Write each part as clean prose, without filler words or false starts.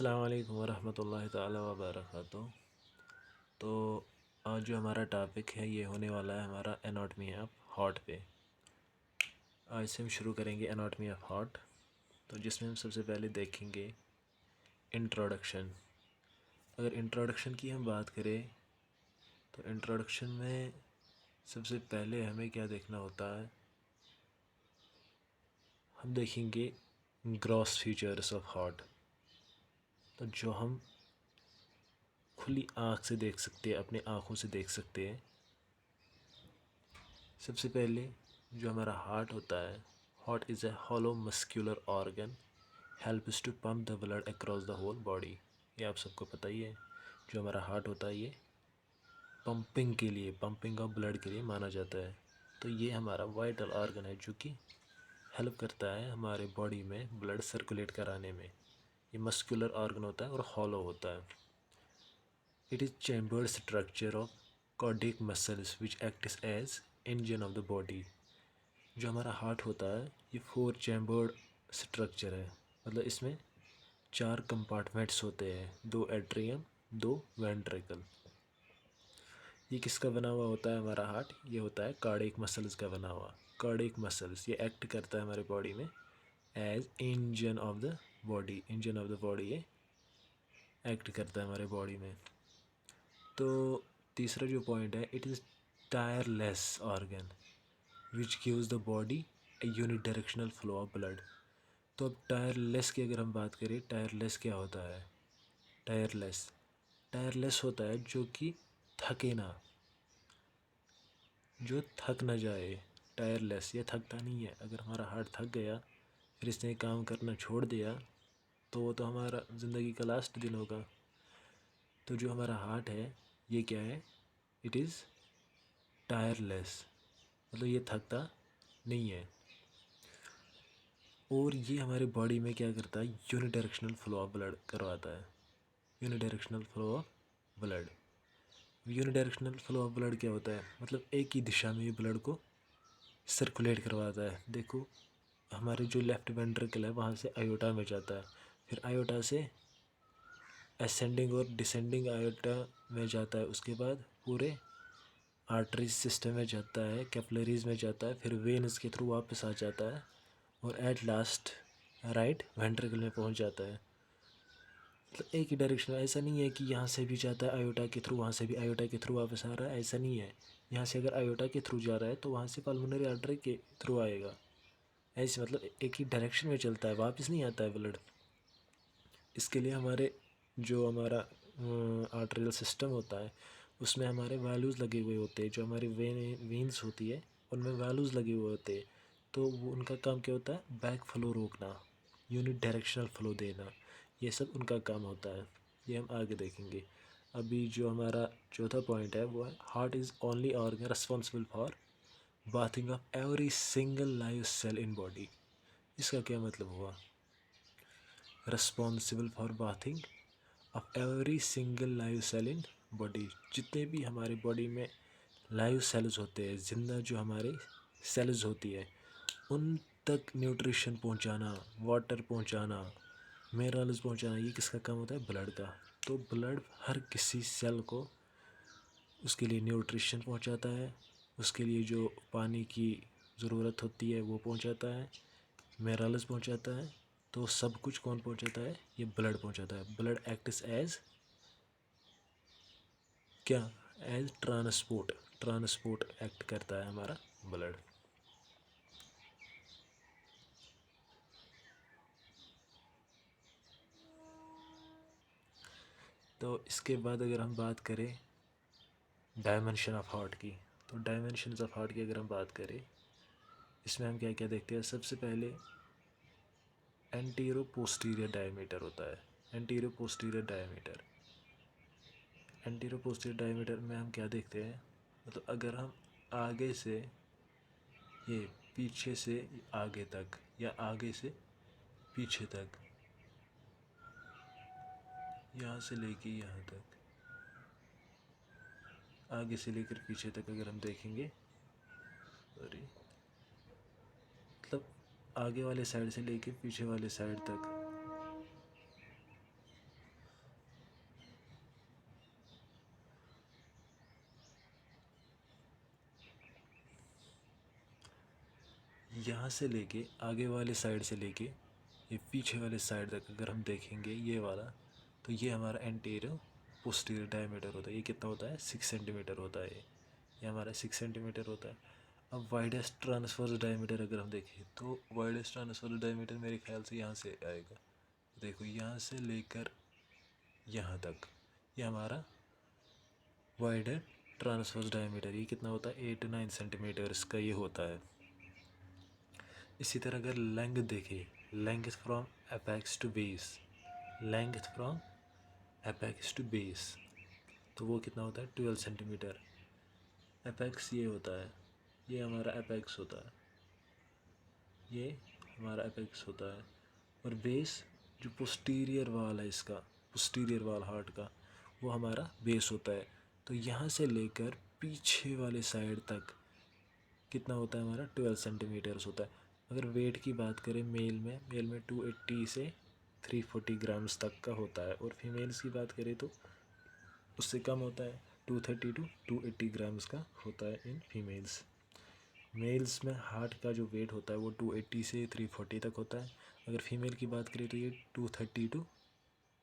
अस्सलाम वालेकुम वरहमतुल्लाहि ताला वबरकातुहू। तो आज जो हमारा टॉपिक है ये होने वाला है हमारा एनाटमी ऑफ हार्ट पे। आज से हम शुरू करेंगे एनाटमी ऑफ हार्ट। तो जिसमें हम सबसे पहले देखेंगे इंट्रोडक्शन। अगर इंट्रोडक्शन की हम बात करें तो इंट्रोडक्शन में सबसे पहले हमें क्या देखना होता है, हम देखेंगे ग्रॉस फीचर्स ऑफ हार्ट। तो जो हम खुली आँख से देख सकते हैं, अपने आँखों से देख सकते हैं। सबसे पहले जो हमारा हार्ट होता है, heart is a hollow muscular organ helps to pump the blood across the whole body. ये आप सबको पता ही है। जो हमारा हार्ट होता है ये पंपिंग के लिए, पंपिंग ऑफ ब्लड के लिए माना जाता है। तो ये हमारा वाइटल ऑर्गन है जो कि हेल्प करता है हमारे बॉडी में ब्लड सर्कुलेट कराने में। ये मस्कुलर ऑर्गन होता है और हॉलो होता है। It is chambered structure of cardiac muscles which acts as engine of the body. जो हमारा हार्ट होता है ये 4 चैम्बर्ड स्ट्रक्चर है, मतलब इसमें 4 कंपार्टमेंट्स होते हैं, 2 एट्रियम 2 वेंट्रिकल। ये किसका बना हुआ होता है हमारा हार्ट? ये होता है कार्डियक मसल्स का बना हुआ। कार्डियक मसल्स ये एक्ट करता है हमारे बॉडी में as engine of the body. Engine of the body ये एक्ट करता है हमारे बॉडी में। तो तीसरा जो पॉइंट है, it is tireless organ which gives the body A unidirectional flow of blood. तो अब टायरलेस की अगर हम बात करें, टायरलेस क्या होता है? टायरलेस टायरलेस होता है जो कि थके ना, जो थक ना जाए। टायरलेस ये थकता नहीं है। अगर हमारा हार्ट थक गया फिर इसने काम करना छोड़ दिया तो वो तो हमारा ज़िंदगी का लास्ट दिन होगा। तो जो हमारा हार्ट है ये क्या है? इट इज़ टायरलेस, मतलब ये थकता नहीं है। और ये हमारे बॉडी में क्या करता है? यूनिडायरेक्शनल फ्लो ऑफ ब्लड करवाता है। Unidirectional flow of blood. Unidirectional flow of blood क्या होता है? मतलब एक ही दिशा में ये ब्लड को सर्कुलेट करवाता है। देखो हमारे जो लेफ़्ट वेंट्रिकल है वहाँ से आयोटा में जाता है, फिर आयोटा से असेंडिंग और डिसेंडिंग आयोटा में जाता है, उसके बाद पूरे आर्टरीज सिस्टम में जाता है, कैपिलरीज में जाता है, फिर वेन्स के थ्रू वापस आ जाता है और एट लास्ट राइट वेंट्रिकल में पहुंच जाता है। मतलब एक ही डायरेक्शन। ऐसा नहीं है कि यहाँ से भी जाता है आयोटा के थ्रू, वहाँ से भी आयोटा के थ्रू वापस आ रहा है, ऐसा नहीं है। यहाँ से अगर आयोटा के थ्रू जा रहा है तो वहाँ से पल्मोनरी आर्टरी के थ्रू आएगा। ऐसे मतलब एक ही डायरेक्शन में चलता है, वापस नहीं आता है ब्लड। इसके लिए हमारा आर्टरियल सिस्टम होता है उसमें हमारे वैल्यूज़ लगे हुए होते हैं। जो हमारी वेन्स होती है उनमें वैल्यूज़ लगे हुए होते हैं। तो वो उनका काम क्या होता है? बैक फ्लो रोकना, यूनिट डायरेक्शनल फ्लो देना, ये सब उनका काम होता है। ये हम आगे देखेंगे। अभी जो हमारा चौथा पॉइंट है वो है heart is only organ responsible for bathing of every single live cell in body. इसका क्या मतलब हुआ? Responsible for bathing of every single live cell in body. जितने भी हमारी बॉडी में लाइव सेल्स होते हैं, जिंदा जो हमारे सेल्स होती है, उन तक न्यूट्रिशन पहुंचाना, वाटर पहुंचाना, मिनरल्स पहुंचाना, ये किसका काम होता है? ब्लड का। तो ब्लड हर किसी सेल को उसके लिए न्यूट्रिशन पहुंचाता है, उसके लिए जो पानी की ज़रूरत होती है वो पहुंचाता है, मिनरल्स पहुंचाता है। तो सब कुछ कौन पहुंचाता है? ये ब्लड पहुंचाता है। ब्लड एक्ट्स एज क्या? As transport. ट्रांसपोर्ट एक्ट करता है हमारा ब्लड। तो इसके बाद अगर हम बात करें डायमेंशन ऑफ हार्ट की, तो डायमेंशन ऑफ हार्ट की अगर हम बात करें, इसमें हम क्या क्या देखते हैं? सबसे पहले एंटीरो पोस्टीरियर डायमीटर होता है। Antero posterior diameter. Antero posterior diameter में हम क्या देखते हैं? मतलब अगर हम आगे से ये पीछे से आगे तक या आगे से पीछे तक, यहाँ से लेके यहाँ तक, आगे से लेकर पीछे तक अगर हम देखेंगे, सॉरी, मतलब आगे वाले साइड से लेकर पीछे वाले साइड तक यहाँ से लेके आगे वाले साइड से लेके ये पीछे वाले साइड तक अगर हम देखेंगे ये वाला, तो ये हमारा एंटीरियर पोस्टीरियर डायमीटर होता है। ये कितना होता है? 6 सेंटीमीटर होता है। ये हमारा 6 सेंटीमीटर होता है। अब वाइडेस्ट ट्रांसवर्स डायमीटर अगर हम देखें तो वाइडेस्ट ट्रांसवर्स डायमीटर मेरे ख्याल से यहाँ से आएगा। देखो यहाँ से लेकर यहाँ तक ये हमारा वाइडर ट्रांसवर्स डायमीटर, ये कितना होता है? 8-9 सेंटीमीटर्स का ये होता है। इसी तरह अगर लेंथ देखें, length from apex to base, length from apex to base, तो वो कितना होता है? 12 सेंटीमीटर। एपेक्स ये होता है, ये हमारा एपेक्स होता है, ये हमारा एपेक्स होता है। और बेस जो पोस्टीरियर वाल है इसका, पोस्टीरियर वाल हार्ट का, वो हमारा बेस होता है। तो यहाँ से लेकर पीछे वाले साइड तक कितना होता है? हमारा 12 सेंटीमीटर्स होता है। अगर वेट की बात करें मेल में 280 से 340 ग्राम्स तक का होता है, और फीमेल्स की बात करें तो उससे कम होता है, 230 टू 280 ग्राम्स का होता है इन फीमेल्स। मेल्स में हार्ट का जो वेट होता है वो 280 से 340 तक होता है। अगर फीमेल की बात करें तो ये 230 टू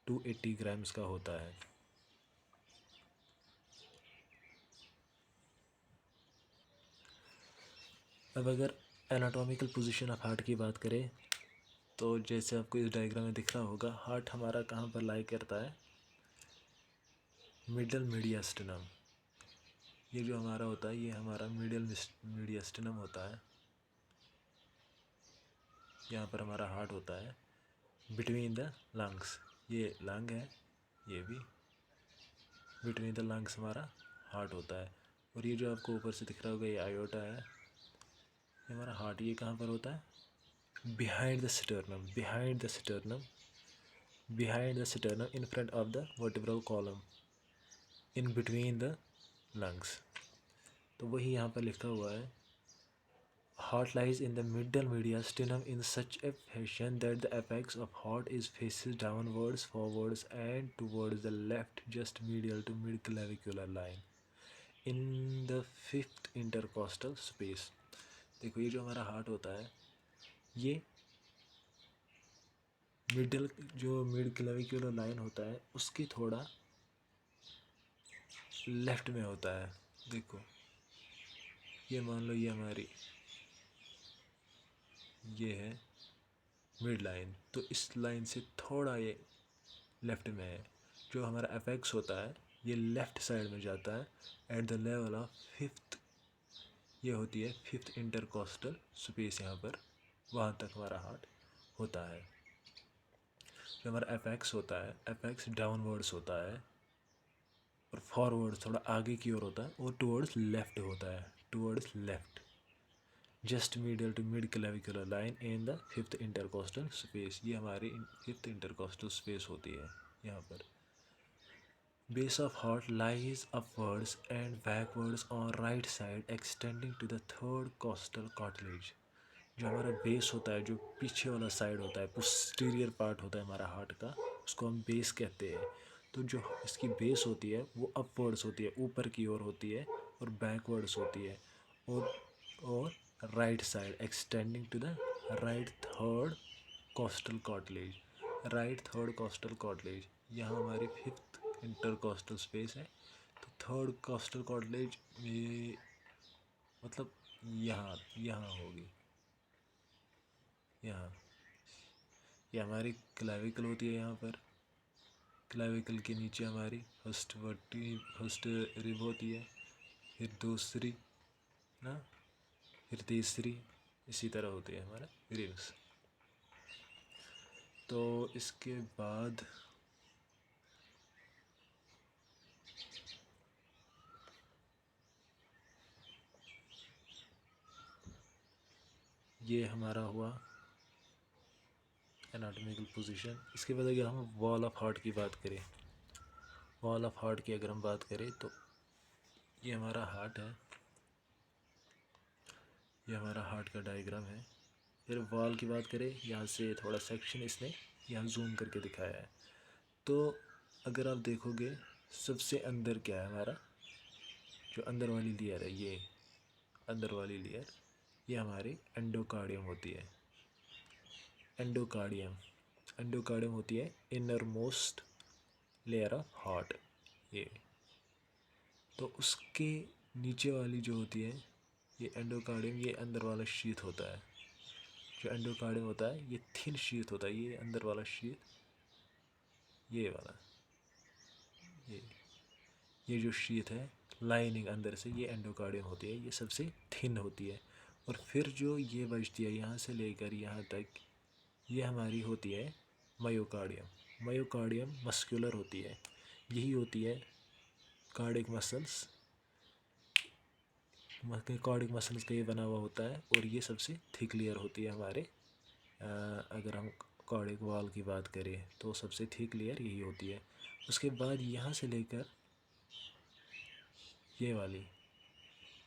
280 ग्राम्स का होता है। अब अगर एनाटॉमिकल पोजीशन ऑफ हार्ट की बात करें तो जैसे आपको इस डायग्राम में दिख रहा होगा, हार्ट हमारा कहाँ पर लाई करता है? Middle mediastinum. ये जो हमारा होता है ये हमारा मिडल मीडियास्टिनम होता है। यहाँ पर हमारा हार्ट होता है बिटवीन द लंग्स। ये लंग है, ये भी बिटवीन द लंग्स हमारा हार्ट होता है। और ये जो आपको ऊपर से दिख रहा होगा ये आयोटा है, ये हमारा हार्ट। ये कहाँ पर होता है? Behind the sternum, behind the sternum, behind the sternum in front of the vertebral column, in between the lungs. तो वही यहाँ पर लिखा हुआ है, heart lies in the middle mediastinum in such a fashion that the apex of heart is faces downwards, forwards and towards the left, just medial to mid-clavicular line in the fifth intercostal space। देखो ये जो हमारा heart होता है ये middle जो mid clavicular line होता है उसकी थोड़ा लेफ्ट में होता है। देखो ये मान लो ये हमारी ये है मिड लाइन, तो इस लाइन से थोड़ा ये लेफ्ट में है। जो हमारा एपेक्स होता है ये लेफ्ट साइड में जाता है at the level of fifth, ये होती है फिफ्थ इंटरकोस्टल स्पेस। यहाँ पर वहाँ तक हमारा हार्ट होता है। जो हमारा एपेक्स होता है, एपेक्स डाउनवर्ड्स होता है और फॉरवर्ड थोड़ा आगे की ओर होता है और टुवर्ड्स लेफ्ट होता है, towards left, just medial to mid clavicular line in the fifth intercostal space. ये हमारी फिफ्थ इंटरकोस्टल स्पेस होती है यहाँ पर। Base of heart lies upwards and backwards on right side extending to the third costal cartilage. जो हमारा base होता है, जो पीछे वाला साइड होता है, पोस्टीरियर पार्ट होता है हमारा हार्ट का, उसको हम बेस कहते हैं। तो जो इसकी बेस होती है वो अपवर्ड्स होती है, ऊपर की ओर होती है, और बैकवर्ड्स होती है, और right side extending to the right third costal cartilage, right third costal cartilage. यहाँ हमारी फिफ्थ इंटरकोस्टल स्पेस है। तो थर्ड कोस्टल कार्टिलेज में मतलब यहाँ यहाँ होगी, यहाँ ये हमारी क्लेविकल होती है। यहाँ पर क्लेविकल के नीचे हमारी फर्स्ट रिब होती है, फिर दूसरी ना, फिर तीसरी, इसी तरह होती है हमारा रिब्स। तो इसके बाद ये हमारा हुआ एनाटॉमिकल पोजीशन। इसके बाद अगर हम वॉल ऑफ हार्ट की बात करें, वॉल ऑफ हार्ट की अगर हम बात करें तो ये हमारा हार्ट है, ये हमारा हार्ट का डायग्राम है। फिर वॉल की बात करें, यहाँ से थोड़ा सेक्शन इसने यहाँ जूम करके दिखाया है। तो अगर आप देखोगे सबसे अंदर क्या है हमारा, जो अंदर वाली लेयर है, ये अंदर वाली लेयर, ये हमारी एंडोकार्डियम होती है। एंडोकार्डियम एंडोकार्डियम होती है inner most layer of heart. ये तो उसके नीचे वाली जो होती है ये एंडोकार्डियम, ये अंदर वाला शीथ होता है। जो एंडोकार्डियम होता है ये थिन शीथ होता है, ये अंदर वाला शीथ, ये वाला, ये ये जो शीथ है लाइनिंग अंदर से, ये एंडोकार्डियम होती है, ये सबसे थिन होती है। और फिर जो ये बचती है यहाँ से लेकर यहाँ तक, ये हमारी होती है मायोकार्डियम। मायोकार्डियम मस्कुलर होती है, यही होती है कार्डिक मसल्स, कार्डिक मसल्स का ये बना हुआ होता है। और ये सबसे थिक लेयर होती है हमारे, अगर हम कार्डिक वॉल की बात करें तो सबसे थिक लेयर यही होती है। उसके बाद यहाँ से लेकर ये वाली,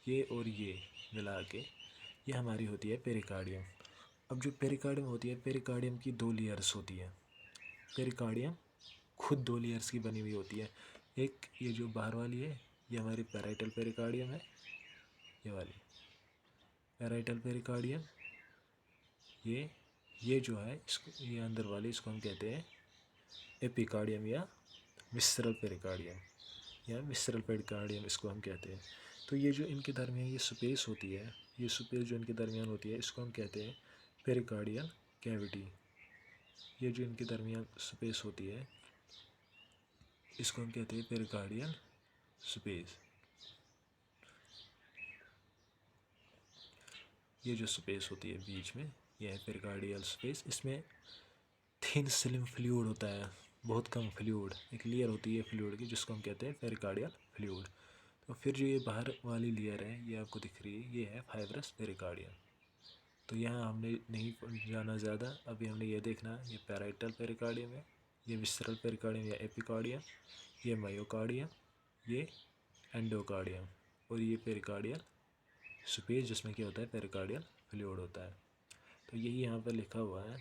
ये और ये मिला के ये हमारी होती है पेरिकार्डियम। अब जो पेरिकार्डियम होती है, पेरिकार्डियम की 2 लेयर्स होती है। पेरिकार्डियम खुद 2 लेयर्स की बनी हुई होती है। एक ये जो बाहर वाली है ये हमारी पैराइटल पेरिकार्डियम है, ये वाली पैराइटल पेरिकार्डियम। ये जो है इसको, ये अंदर वाली, इसको हम कहते हैं एपिकार्डियम या विसरल पेरिकार्डियम, या विसरल पेरिकार्डियम इसको हम कहते हैं। तो ये जो इनके दरमियान ये स्पेस होती है, ये स्पेस जो इनके दरमियान होती है इसको हम कहते हैं पेरिकार्डियल कैविटी। ये जो इनके दरमियान स्पेस होती है इसको हम कहते हैं पेरिकार्डियल स्पेस। ये जो स्पेस होती है बीच में, यह है पेरिकार्डियल स्पेस। इसमें थिन स्लिम फ्लूइड होता है, बहुत कम फ्लूइड, एक लेयर होती है फ्लूइड की जिसको हम कहते हैं पेरिकार्डियल फ्लूइड। तो फिर जो ये बाहर वाली लेयर है ये आपको दिख रही है, ये है फाइब्रस पेरिकार्डियम। तो यहाँ हमने नहीं जाना ज़्यादा, अभी हमने ये देखना, ये पैराइटल पेरिकार्डियम है, ये विसरल पेरिकार्डियम या एपिकार्डियम, ये मायोकार्डियम, ये एंडोकार्डियम, और ये पेरिकार्डियल स्पेस जिसमें क्या होता है पेरिकार्डियल फ्लूइड होता है। तो यही यहाँ पर लिखा हुआ है,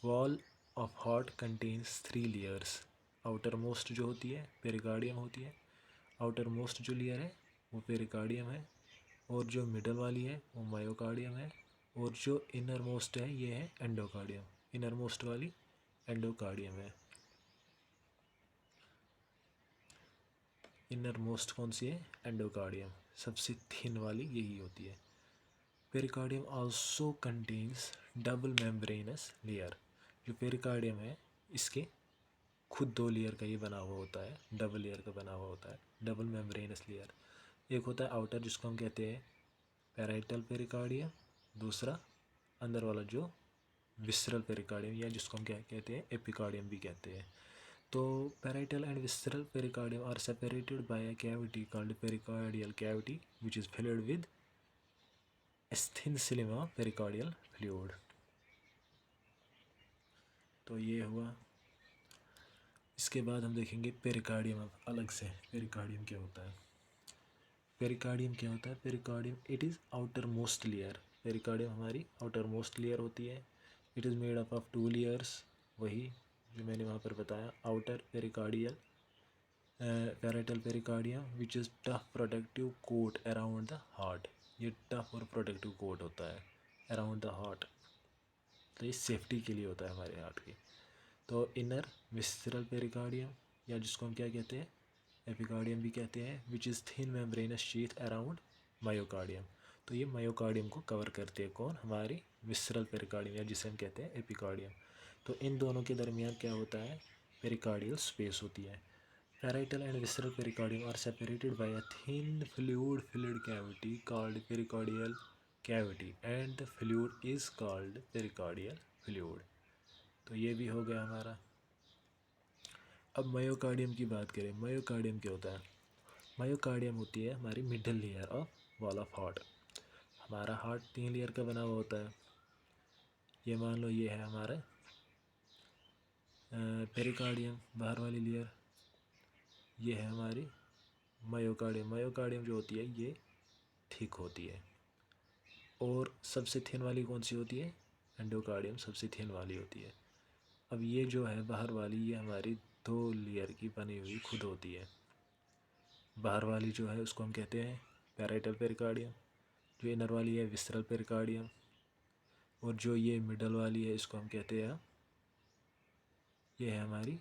wall of heart contains 3 layers. Outer most जो होती है पेरिकार्डियम होती है, आउटर मोस्ट जो लेयर है वो पेरिकार्डियम है, और जो मिडल वाली है वो मायोकार्डियम है, और जो इनर मोस्ट है ये है एंडोकार्डियम। इनर मोस्ट वाली एंडोकार्डियम है। इनर मोस्ट कौन सी है? एंडोकार्डियम। सबसे थिन वाली यही होती है। Pericardium also contains double membranous layer. जो पेरिकार्डियम है इसके खुद 2 लेयर का ये बना हुआ होता है, डबल लेयर का बना हुआ होता है, डबल मेम्ब्रेनस लेयर। एक होता है आउटर जिसको हम कहते हैं पैराइटल पेरिकार्डियम, दूसरा अंदर वाला जो विसरल पेरिकार्डियम, या जिसको हम क्या कहते हैं एपिकार्डियम भी कहते हैं। तो parietal and visceral pericardium are separated by a cavity called pericardial cavity which is filled with thin film of pericardial fluid. तो ये हुआ। इसके बाद हम देखेंगे पेरिकार्डियम अलग से। पेरिकार्डियम क्या होता है? पेरिकार्डियम क्या होता है? Pericardium it is outer most layer. Pericardium हमारी आउटर मोस्ट लेयर होती है। It is made up of 2 layers, वही जो मैंने वहाँ पर बताया। Outer pericardial parietal pericardium which is tough protective coat around the heart. ये टफ और प्रोटेक्टिव कोट होता है अराउंड द हार्ट, तो ये सेफ्टी के लिए होता है हमारे हार्ट की। तो इनर विसरल पेरिकार्डियम, या जिसको हम क्या कहते हैं एपिकार्डियम भी कहते हैं, which is thin membranes sheath around myocardium. तो ये मायोकार्डियम को कवर करते हैं कौन? हमारी विसरल पेरिकार्डियम, या जिसे हम कहते हैं एपिकार्डियम। तो इन दोनों के दरमियान क्या होता है? पेरिकार्डियल स्पेस होती है। Parietal and visceral pericardium are separated by a thin fluid filled cavity called pericardial cavity and the fluid is called pericardial fluid. तो ये भी हो गया हमारा। अब मायोकार्डियम की बात करें। मायोकार्डियम क्या होता है? मायोकार्डियम होती है हमारी middle layer of wall of heart. हमारा हार्ट 3 लेयर का बना हुआ होता है। ये मान लो ये है हमारा पेरिकार्डियम बाहर वाली लेयर, ये है हमारी मायोकार्डियम। मायोकार्डियम जो होती है ये थिक होती है। और सबसे थिन वाली कौन सी होती है? एंडोकार्डियम सबसे थिन वाली होती है। अब ये जो है बाहर वाली, ये हमारी 2 लेयर की बनी हुई खुद होती है। बाहर वाली जो है उसको हम कहते हैं पैराइटल पेरिकार्डियम, जो इनर वाली है विसरल पेरिकार्डियम, और जो ये मिडल वाली है इसको हम कहते हैं, ये है हमारी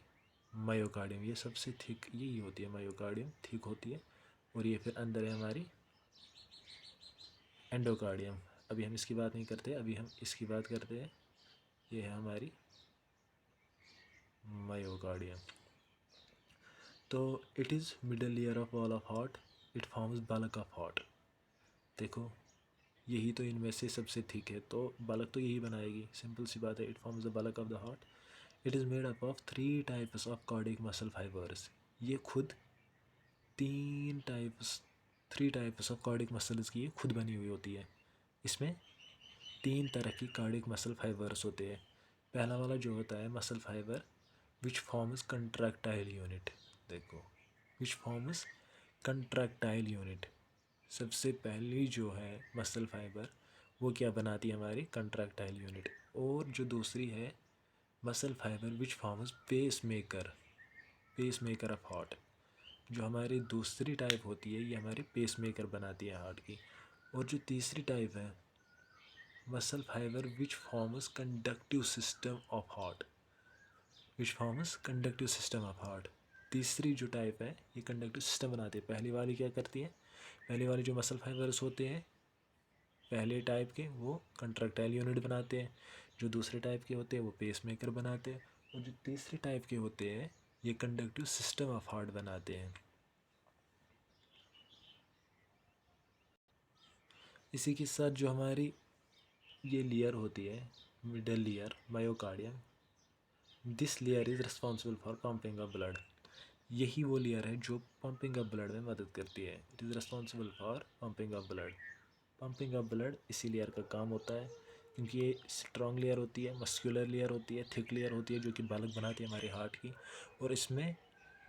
मायोकार्डियम। ये सबसे थिक यही होती है, मायोकार्डियम थिक होती है। और ये फिर अंदर है हमारी एंडोकार्डियम। अभी हम इसकी बात नहीं करते, अभी हम इसकी बात करते हैं। ये है हमारी मायोकार्डियम। तो it is middle layer of wall of heart, it forms bulk of heart. देखो यही तो इनमें से सबसे थिक है, तो बल्क तो यही बनाएगी, सिंपल सी बात है। It forms the bulk of the heart. It is made up of 3 types of cardiac muscle fibres. ये खुद 3 टाइप्स ऑफ कार्डियक मसल्स की ये खुद बनी हुई होती है। इसमें 3 तरह की कार्डियक मसल फाइबर्स होते हैं। पहला वाला जो होता है muscle fibre which forms contractile unit. देखो विच फॉर्म्स कंट्रैक्टाइल यूनिट, सबसे पहली जो है मसल फाइबर वो क्या बनाती है, हमारी कंट्रैक्टाइल यूनिट। और जो दूसरी है muscle fibre which forms pacemaker of heart. जो हमारी दूसरी टाइप होती है ये हमारी पेस मेकर बनाती है हार्ट की। और जो तीसरी टाइप है muscle fibre which forms conductive system of heart, which forms conductive system of heart. तीसरी जो टाइप है ये कंडक्टिव सिस्टम बनाती है। पहली वाली क्या करती है, पहली वाली जो मसल फाइबर्स होते हैं पहले टाइप के वो कंट्रैक्टाइल यूनिट बनाते हैं, जो दूसरे टाइप के होते हैं वो पेस मेकर बनाते हैं, और जो तीसरे टाइप के होते हैं ये कंडक्टिव सिस्टम ऑफ हार्ट बनाते हैं। इसी के साथ जो हमारी ये लेयर होती है middle layer myocardium, this layer is responsible for pumping of blood. यही वो लेयर है जो पंपिंग ऑफ ब्लड में मदद करती है। It is responsible for pumping of blood. Pumping of blood इसी लेयर का काम होता है, क्योंकि ये स्ट्रॉन्ग लेयर होती है, मस्कुलर लेयर होती है, थिक लेयर होती है जो कि बालक बनाती है हमारे हार्ट की। और इसमें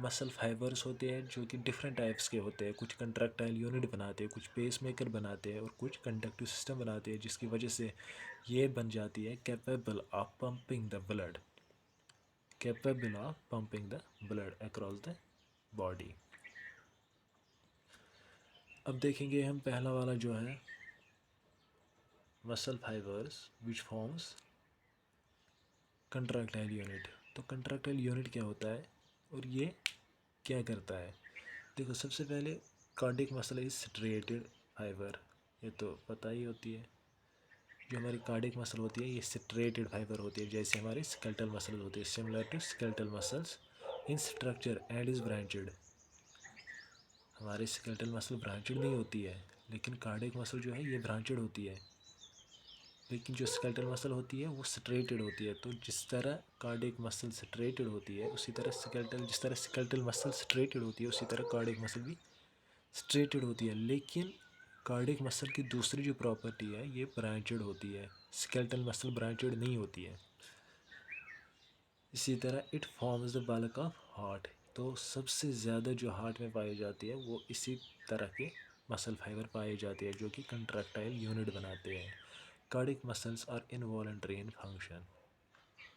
मसल फाइबर्स होते हैं जो कि डिफरेंट टाइप्स के होते हैं। कुछ कंट्रैक्टाइल यूनिट बनाते हैं, कुछ पेस मेकर बनाते हैं, और कुछ कंडक्टिव सिस्टम बनाते हैं, जिसकी वजह से ये बन जाती है capable of pumping the blood, capable of pumping the blood across the body. अब देखेंगे हम पहला वाला जो है muscle fibres which forms contractile unit. तो कंट्रैक्टाइल यूनिट क्या होता है और ये क्या करता है। देखो सबसे पहले cardiac muscle is striated fibre, ये तो पता ही होती है। जो हमारी कार्डियक मसल होती है ये स्ट्रेटेड फाइबर होती है, जैसे हमारी स्केलेटल मसल होती है, similar to skeletal muscles in structure and is branched. हमारी स्केलेटल मसल ब्रांचेड नहीं होती है, लेकिन कार्डियक मसल जो है ये ब्रांचेड होती है। लेकिन जो स्केलेटल मसल होती है वो स्ट्रेटेड होती है। तो जिस तरह कार्डियक मसल स्ट्रेटेड होती है उसी तरह जिस तरह स्केलेटल मसल स्ट्रेटेड होती है उसी तरह कार्डियक मसल भी स्ट्रेटेड होती है। लेकिन कार्डियक मसल की दूसरी जो प्रॉपर्टी है ये ब्रांचेड होती है, स्केलेटल मसल ब्रांचेड नहीं होती है। इसी तरह it forms the bulk of heart. तो सबसे ज़्यादा जो हार्ट में पाई जाती है वो इसी तरह के मसल फाइबर पाए जाते हैं जो कि कंट्रैक्टाइल यूनिट बनाते हैं। Cardiac muscles are involuntary in function.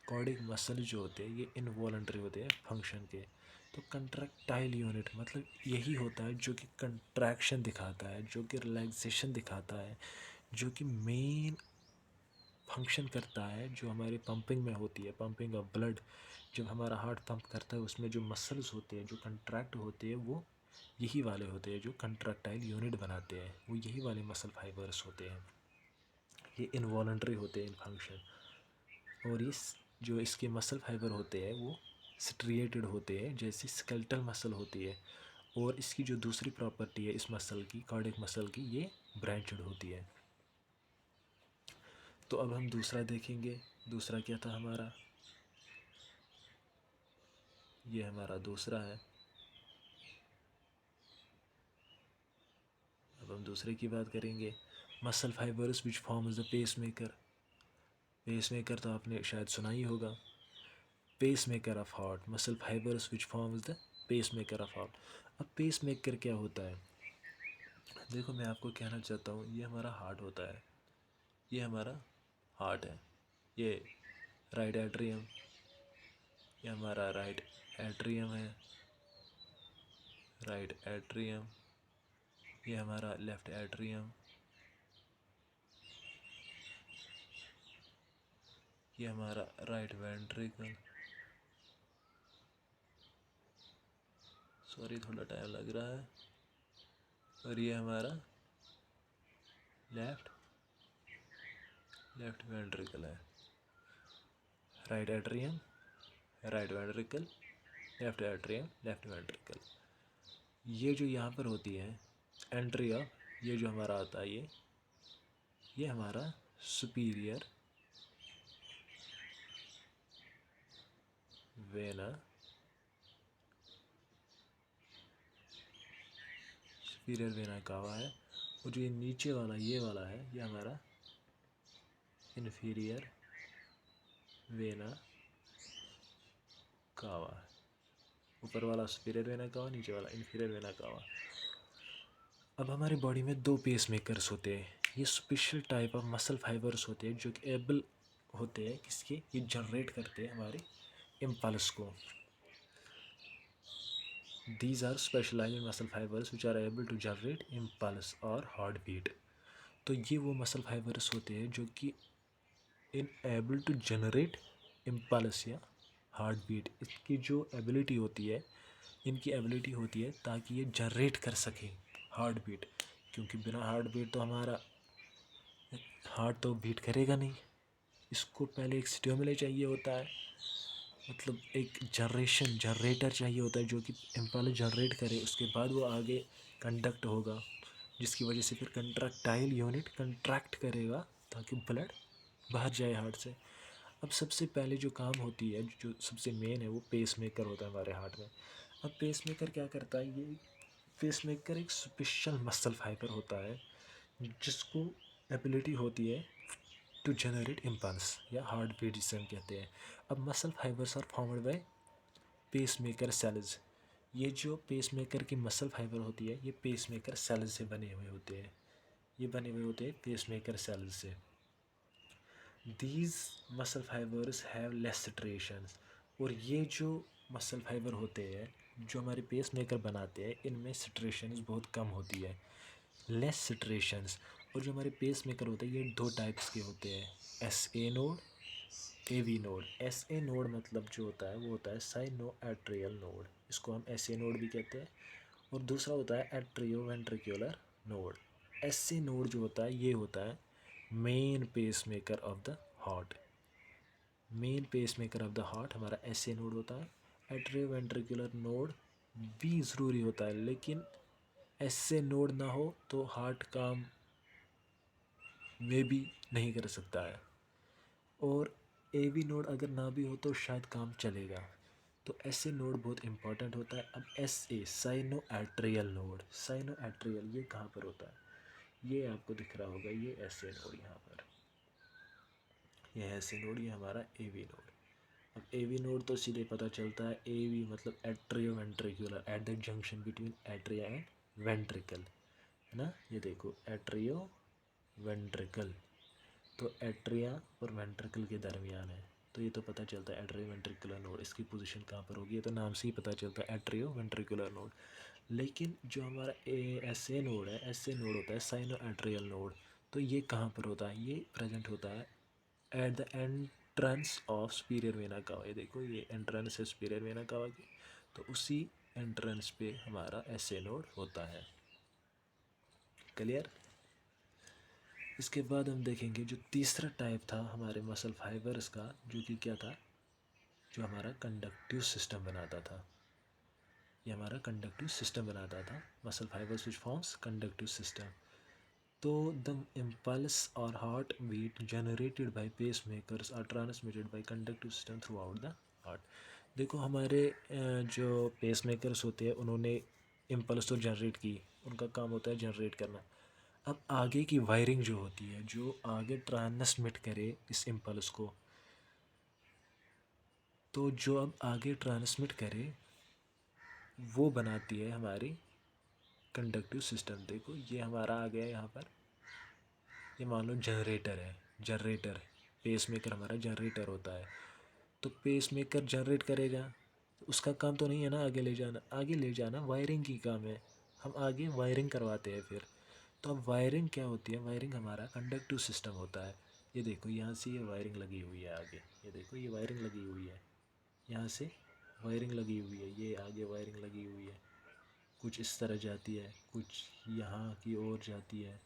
Cardiac muscle जो होते हैं ये इनवॉलंटरी होते हैं फंक्शन के। तो कंट्रैक्टाइल यूनिट मतलब यही होता है जो कि कंट्रैक्शन दिखाता है, जो कि रिलैक्सेशन दिखाता है, जो कि मेन फंक्शन करता है, जो हमारे पंपिंग में होती है, पंपिंग ऑफ ब्लड। जब हमारा हार्ट पंप करता है उसमें जो मसल्स होते हैं जो कंट्रैक्ट होते हैं वो यही वाले होते हैं जो कंट्रैक्टाइल यूनिट बनाते हैं, वो यही वाले मसल फाइबर्स होते हैं। ये इनवॉलंटरी होते हैं इन फंक्शन। और इस जो इसके मसल फाइबर होते हैं वो स्ट्रिएटेड होते हैं जैसे स्केलेटल मसल होती है। और इसकी जो दूसरी प्रॉपर्टी है इस मसल की, कार्डियक मसल की, ये ब्रांचेड होती है। तो अब हम दूसरा देखेंगे। दूसरा क्या था हमारा, ये हमारा दूसरा है। अब हम दूसरे की बात करेंगे, muscle fibres which forms the pacemaker. Pacemaker तो आपने शायद सुना ही होगा, pacemaker of heart, muscle fibres which forms the pacemaker of heart. अब पेस मेकर क्या होता है, देखो मैं आपको कहना चाहता हूँ ये हमारा हार्ट होता है, ये हमारा हार्ट है, ये राइट एट्रियम, ये हमारा राइट एट्रियम है, राइट एट्रियम, ये हमारा लेफ्ट एट्रियम, ये हमारा राइट वेंट्रिकल, सॉरी थोड़ा टाइम लग रहा है, और ये हमारा लेफ्ट वेंट्रिकल है। Right atrium, right ventricle, left atrium, left ventricle. ये जो यहाँ पर होती है एंट्री ऑफ, ये जो हमारा आता है ये हमारा सुपीरियर वेना, सुपीरियर वेना कावा है। और जो ये नीचे वाला ये वाला है ये हमारा इन्फीरियर वेना कावा है। ऊपर वाला सुपीरियर वेना कावा, नीचे वाला इन्फीरियर वेना कावा। अब हमारी बॉडी में दो पेस मेकर्स होते हैं। ये special type of muscle fibres होते हैं जो कि एबल होते हैं किसके, ये जनरेट करते हैं हमारे इम्पल्स को। These are specialized muscle fibers which are able to generate impulse और हार्ट बीट। तो ये वो मसल फाइबर्स होते हैं जो कि enable to generate impulse या हार्ट बीट। इसकी जो एबिलिटी होती है, इनकी एबिलिटी होती है ताकि ये जनरेट कर सके हार्ट बीट, क्योंकि बिना हार्ट बीट तो हमारा हार्ट तो बीट करेगा नहीं। इसको पहले एक स्टिमुलस चाहिए होता है, मतलब एक जनरेटर चाहिए होता है जो कि इम्पल्स जनरेट करे, उसके बाद वो आगे कंडक्ट होगा, जिसकी वजह से फिर कंट्रैक्टाइल यूनिट कंट्रैक्ट करेगा ताकि ब्लड बाहर जाए हार्ट से। अब सबसे पहले जो काम होती है, जो सबसे मेन है, वो पेस मेकर होता है हमारे हार्ट में। अब पेस मेकर क्या करता है, ये पेस मेकर एक स्पेशल मसल फाइबर होता है जिसको एबिलिटी होती है टू जनरेट इम्पल्स या हार्ट बीट जिसे हम कहते हैं। अब muscle fibres are formed by pacemaker cells. ये जो पेस मेकर की मसल फाइबर होती है ये पेस मेकर सेल्स से बने हुए होते हैं, ये बने हुए होते हैं पेस मेकर सेल्स से। These muscle fibres have less striations. और ये जो मसल फाइबर होते हैं जो हमारे पेस मेकर बनाते हैं, इनमें स्ट्रेशंस बहुत कम होती है, लेस स्ट्रेशंस। और जो हमारे पेस मेकर होते हैं ये दो टाइप्स के होते हैं, S A node, A V node. S A node मतलब जो होता है वो होता है साइनो एट्रियल नोड, इसको हम एस ए नोड भी कहते हैं। और दूसरा होता है atrio ventricular node. S A node जो होता है ये होता है main pacemaker of the heart. Main pacemaker of the heart हमारा एस ए नोड होता है। एट्रियो वेंट्रिकुलर नोड भी ज़रूरी होता है, लेकिन एस ए नोड ना हो तो हार्ट काम में भी नहीं कर सकता है, और ए वी नोड अगर ना भी हो तो शायद काम चलेगा। तो एस ए नोड बहुत इंपॉर्टेंट होता है। अब S A cyano atrial node, cyano atrial ये कहाँ पर होता है, ये आपको दिख रहा होगा, ये एस ए नोड यहाँ पर, ये एस ए नोड, ये हमारा ए वी नोड। अब ए वी नोड तो सीधे पता चलता है, ए वी मतलब atrio ventricular, eight the junction between atria and ventricle, है ना। ये देखो एट्रियो वेंट्रिकल, तो एट्रिया और वेंट्रिकल के दरमियान है, तो ये तो पता चलता है एट्रियो वेंट्रिकुलर नोड, इसकी पोजीशन कहाँ पर होगी, ये तो नाम से ही पता चलता है एट्रियो वेंट्रिकुलर नोड। लेकिन जो हमारा एस ए नोड है, एस ए नोड होता है साइनो एट्रियल नोड, तो ये कहाँ पर होता है, ये प्रेजेंट होता है at the entrance of superior vena कावा। ये देखो ये एंट्रेंस है सुपीरियर वेना कावा की, तो उसी एंट्रेंस पे हमारा एस ए नोड होता है। क्लियर। इसके बाद हम देखेंगे जो तीसरा टाइप था हमारे मसल फाइबर्स का, जो कि क्या था, जो हमारा कंडक्टिव सिस्टम बनाता था। ये हमारा कंडक्टिव सिस्टम बनाता था, muscle fibres which forms conductive system. तो द इम्पल्स और heart beat generated by pacemakers are transmitted by conductive system throughout the heart. देखो हमारे जो पेस मेकर्स होते हैं उन्होंने इम्पल्स तो जनरेट की, उनका काम होता है जनरेट करना। अब आगे की वायरिंग जो होती है, जो आगे ट्रांसमिट करे इस इम्पल्स को, तो जो अब आगे ट्रांसमिट करे वो बनाती है हमारी कंडक्टिव सिस्टम। देखो ये हमारा आ गया यहाँ पर, ये मान लो जनरेटर है, जनरेटर, पेस मेकर हमारा जनरेटर होता है। तो पेस मेकर जनरेट करेगा, तो उसका काम तो नहीं है ना आगे ले जाना, आगे ले जाना वायरिंग की काम है, हम आगे वायरिंग करवाते हैं फिर। तो अब वायरिंग क्या होती है, वायरिंग हमारा कंडक्टिव सिस्टम होता है। ये देखो यहाँ से ये वायरिंग लगी हुई है आगे, ये देखो ये वायरिंग लगी हुई है, यहाँ से वायरिंग लगी हुई है, ये आगे वायरिंग लगी हुई है, कुछ इस तरह जाती है, कुछ यहाँ की ओर जाती है।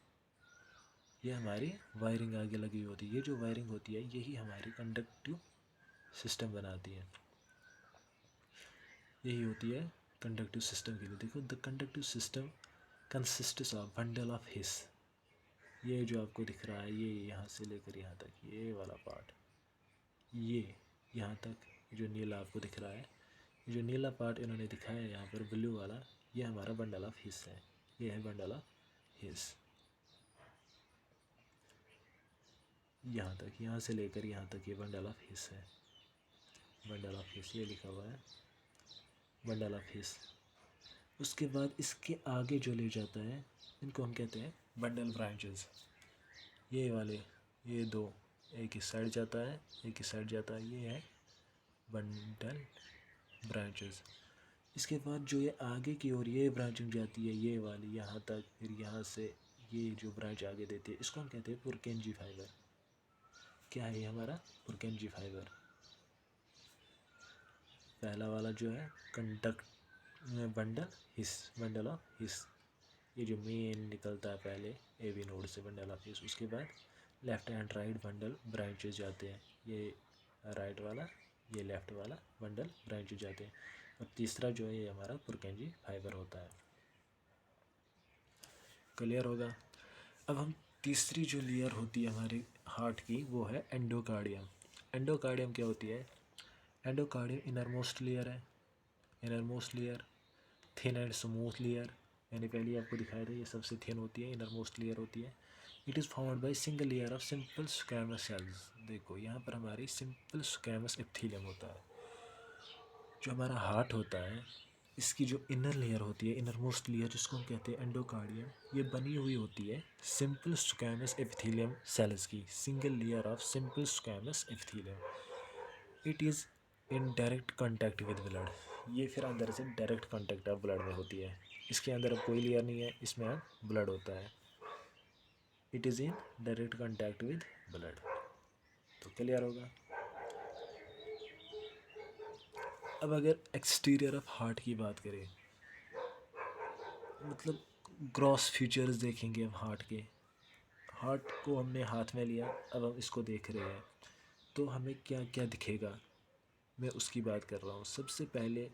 ये हमारी वायरिंग आगे लगी होती है। ये जो वायरिंग होती है यही हमारी कंडक्टिव सिस्टम बनाती है, यही होती है कंडक्टिव सिस्टम के लिए। देखो the conductive system consists of bundle of his. ये जो आपको दिख रहा है ये यहाँ से लेकर यहाँ तक, ये वाला पार्ट, ये यहाँ तक जो नीला आपको दिख रहा है, ये जो नीला पार्ट इन्होंने दिखाया है यहाँ पर ब्लू वाला, ये हमारा बंडल ऑफ हिस है। ये है बंडल ऑफ हिस, यहाँ तक, यहाँ से लेकर यहाँ तक ये बंडल ऑफ हिस है। बंडल ऑफ हिस ये लिखा हुआ है, बंडल ऑफ हिस। उसके बाद इसके आगे जो ले जाता है इनको हम कहते हैं बंडल ब्रांचेस। ये वाले, ये दो, एक इस साइड जाता है एक इस साइड जाता है, ये है बंडल ब्रांचेस। इसके बाद जो ये आगे की ओर ये ब्रांचिंग जाती है ये वाली यहाँ तक, फिर यहाँ से ये जो ब्रांच आगे देती है इसको हम कहते हैं पुरकेंजी फाइबर। क्या है ये हमारा पुरकेंजी फाइबर। पहला वाला जो है conduct bundle his, bundle of his, ये जो मेन निकलता है पहले ए बी नोड से बंडल ऑफ हिस। उसके बाद left and right bundle branches जाते हैं, ये राइट वाला ये लेफ्ट वाला बंडल ब्रांचेस जाते हैं। और तीसरा जो है ये हमारा पुरकेंजी फाइबर होता है। क्लियर होगा। अब हम तीसरी जो लेयर होती है हमारे हार्ट की वो है एंडोकार्डियम। एंडोकार्डियम क्या होती है? एंडोकार्डियम इनर मोस्ट लेयर है, inner most layer, thin and smooth layer. मैंने पहले आपको दिखाया था ये सबसे थिन होती है, इनर मोस्ट लेयर होती है। It is found by single layer of simple squamous cells. देखो यहाँ पर हमारी सिंपल स्क्वैमस एपिथेलियम होता है। जो हमारा हार्ट होता है इसकी जो इनर लेयर होती है, इनर मोस्ट लेयर जिसको हम कहते हैं एंडोकार्डियम, ये बनी हुई होती है सिंपल स्क्वैमस एपिथेलियम सेल्स की, single layer of simple squamous epithelium. It is in direct contact with blood. ये फिर अंदर से डायरेक्ट कांटेक्ट ऑफ ब्लड में होती है। इसके अंदर अब कोई लेयर नहीं है, इसमें अब ब्लड होता है। It is in direct contact with blood. तो क्लियर होगा। अब अगर एक्सटीरियर ऑफ हार्ट की बात करें, मतलब ग्रॉस फीचर्स देखेंगे हम हार्ट के। हार्ट को हमने हाथ में लिया, अब हम इसको देख रहे हैं तो हमें क्या क्या दिखेगा, मैं उसकी बात कर रहा हूँ। सबसे पहले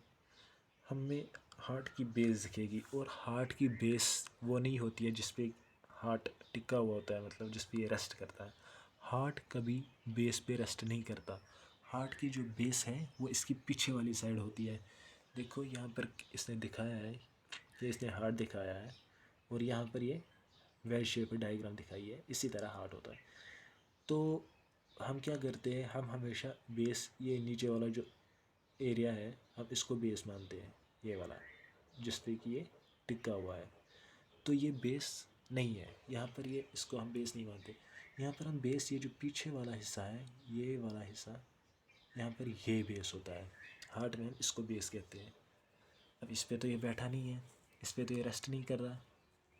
हमें हार्ट की बेस दिखेगी, और हार्ट की बेस वो नहीं होती है जिस पे हार्ट टिका हुआ होता है, मतलब जिस पे ये रेस्ट करता है। हार्ट कभी बेस पे रेस्ट नहीं करता। हार्ट की जो बेस है वो इसकी पीछे वाली साइड होती है। देखो यहाँ पर इसने दिखाया है, ये इसने हार्ट दिखाया है, और यहाँ पर ये वेल शेप डायग्राम दिखाई है, इसी तरह हार्ट होता है। तो हम क्या करते हैं, हम हमेशा बेस, ये नीचे वाला जो एरिया है हम इसको बेस मानते हैं, ये वाला जिस पे कि ये टिका हुआ है। तो ये बेस नहीं है, यहाँ पर ये इसको हम बेस नहीं मानते। यहाँ पर हम बेस, ये जो पीछे वाला हिस्सा है, ये वाला हिस्सा, यहाँ पर ये बेस होता है। हार्ट में हम इसको बेस कहते हैं। अब इस पे तो ये बैठा नहीं है, इस पे तो ये रेस्ट नहीं कर रहा,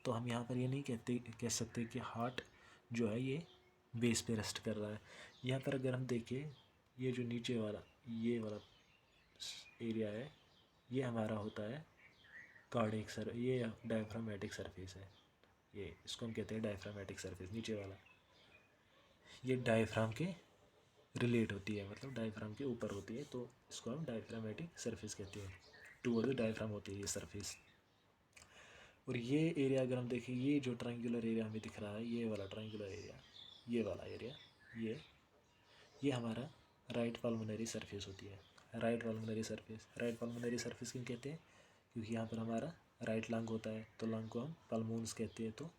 तो हम यहाँ पर ये नहीं कह सकते कि हार्ट जो है ये बेस पे रेस्ट कर रहा है। यहाँ पर अगर हम देखें, ये जो नीचे वाला ये वाला एरिया है, ये हमारा होता है कार्डियक सर, ये डायफ्रामेटिक सरफेस है, ये इसको हम कहते हैं डायफ्रामेटिक सरफेस। नीचे वाला ये डायफ्राम के रिलेट होती है, मतलब डायफ्राम के ऊपर होती है, तो इसको हम डायफ्रामेटिक सरफेस कहते हैं। टूवर्ड द डायफ्राम होती है ये सरफेस। और ये एरिया अगर हम देखें, ये जो ट्रायंगुलर एरिया हमें दिख रहा है, ये वाला ट्रायंगुलर एरिया, ये वाला एरिया, ये हमारा राइट पल्मोनरी सरफेस होती है। Right pulmonary surface, right pulmonary surface क्यों कहते हैं? क्योंकि यहाँ पर हमारा राइट लंग होता है, तो लंग को हम पल्मोन्स कहते हैं, तो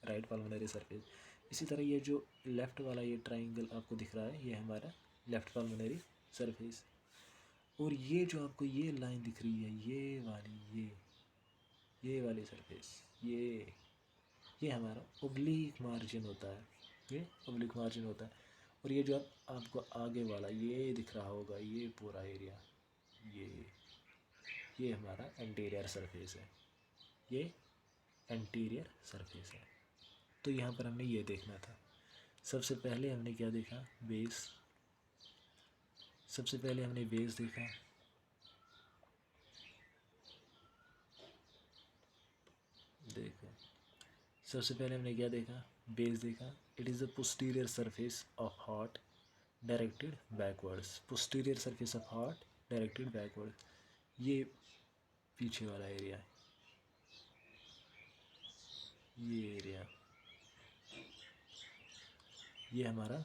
राइट पल्मोनरी सरफेस। इसी तरह ये जो लेफ़्ट वाला ये ट्राइंगल आपको दिख रहा है, ये हमारा लेफ़्ट पल्मोनरी सरफेस। और ये जो आपको ये लाइन दिख रही है, ये वाली, ये वाली सरफेस, ये हमारा ओब्लिक मार्जिन होता है, ये ओब्लिक मार्जिन होता है। और ये जो आपको आगे वाला ये दिख रहा होगा, ये पूरा एरिया, ये हमारा एंटीरियर सरफेस है, ये एंटीरियर सरफेस है। तो यहाँ पर हमने ये देखना था। सबसे पहले हमने क्या देखा, बेस। सबसे पहले हमने बेस देखा, देखो सबसे पहले हमने क्या देखा, बेस देखा। It is the posterior surface of heart directed backwards. Posterior surface of heart directed backward, ये पीछे वाला एरिया है, ये एरिया, ये हमारा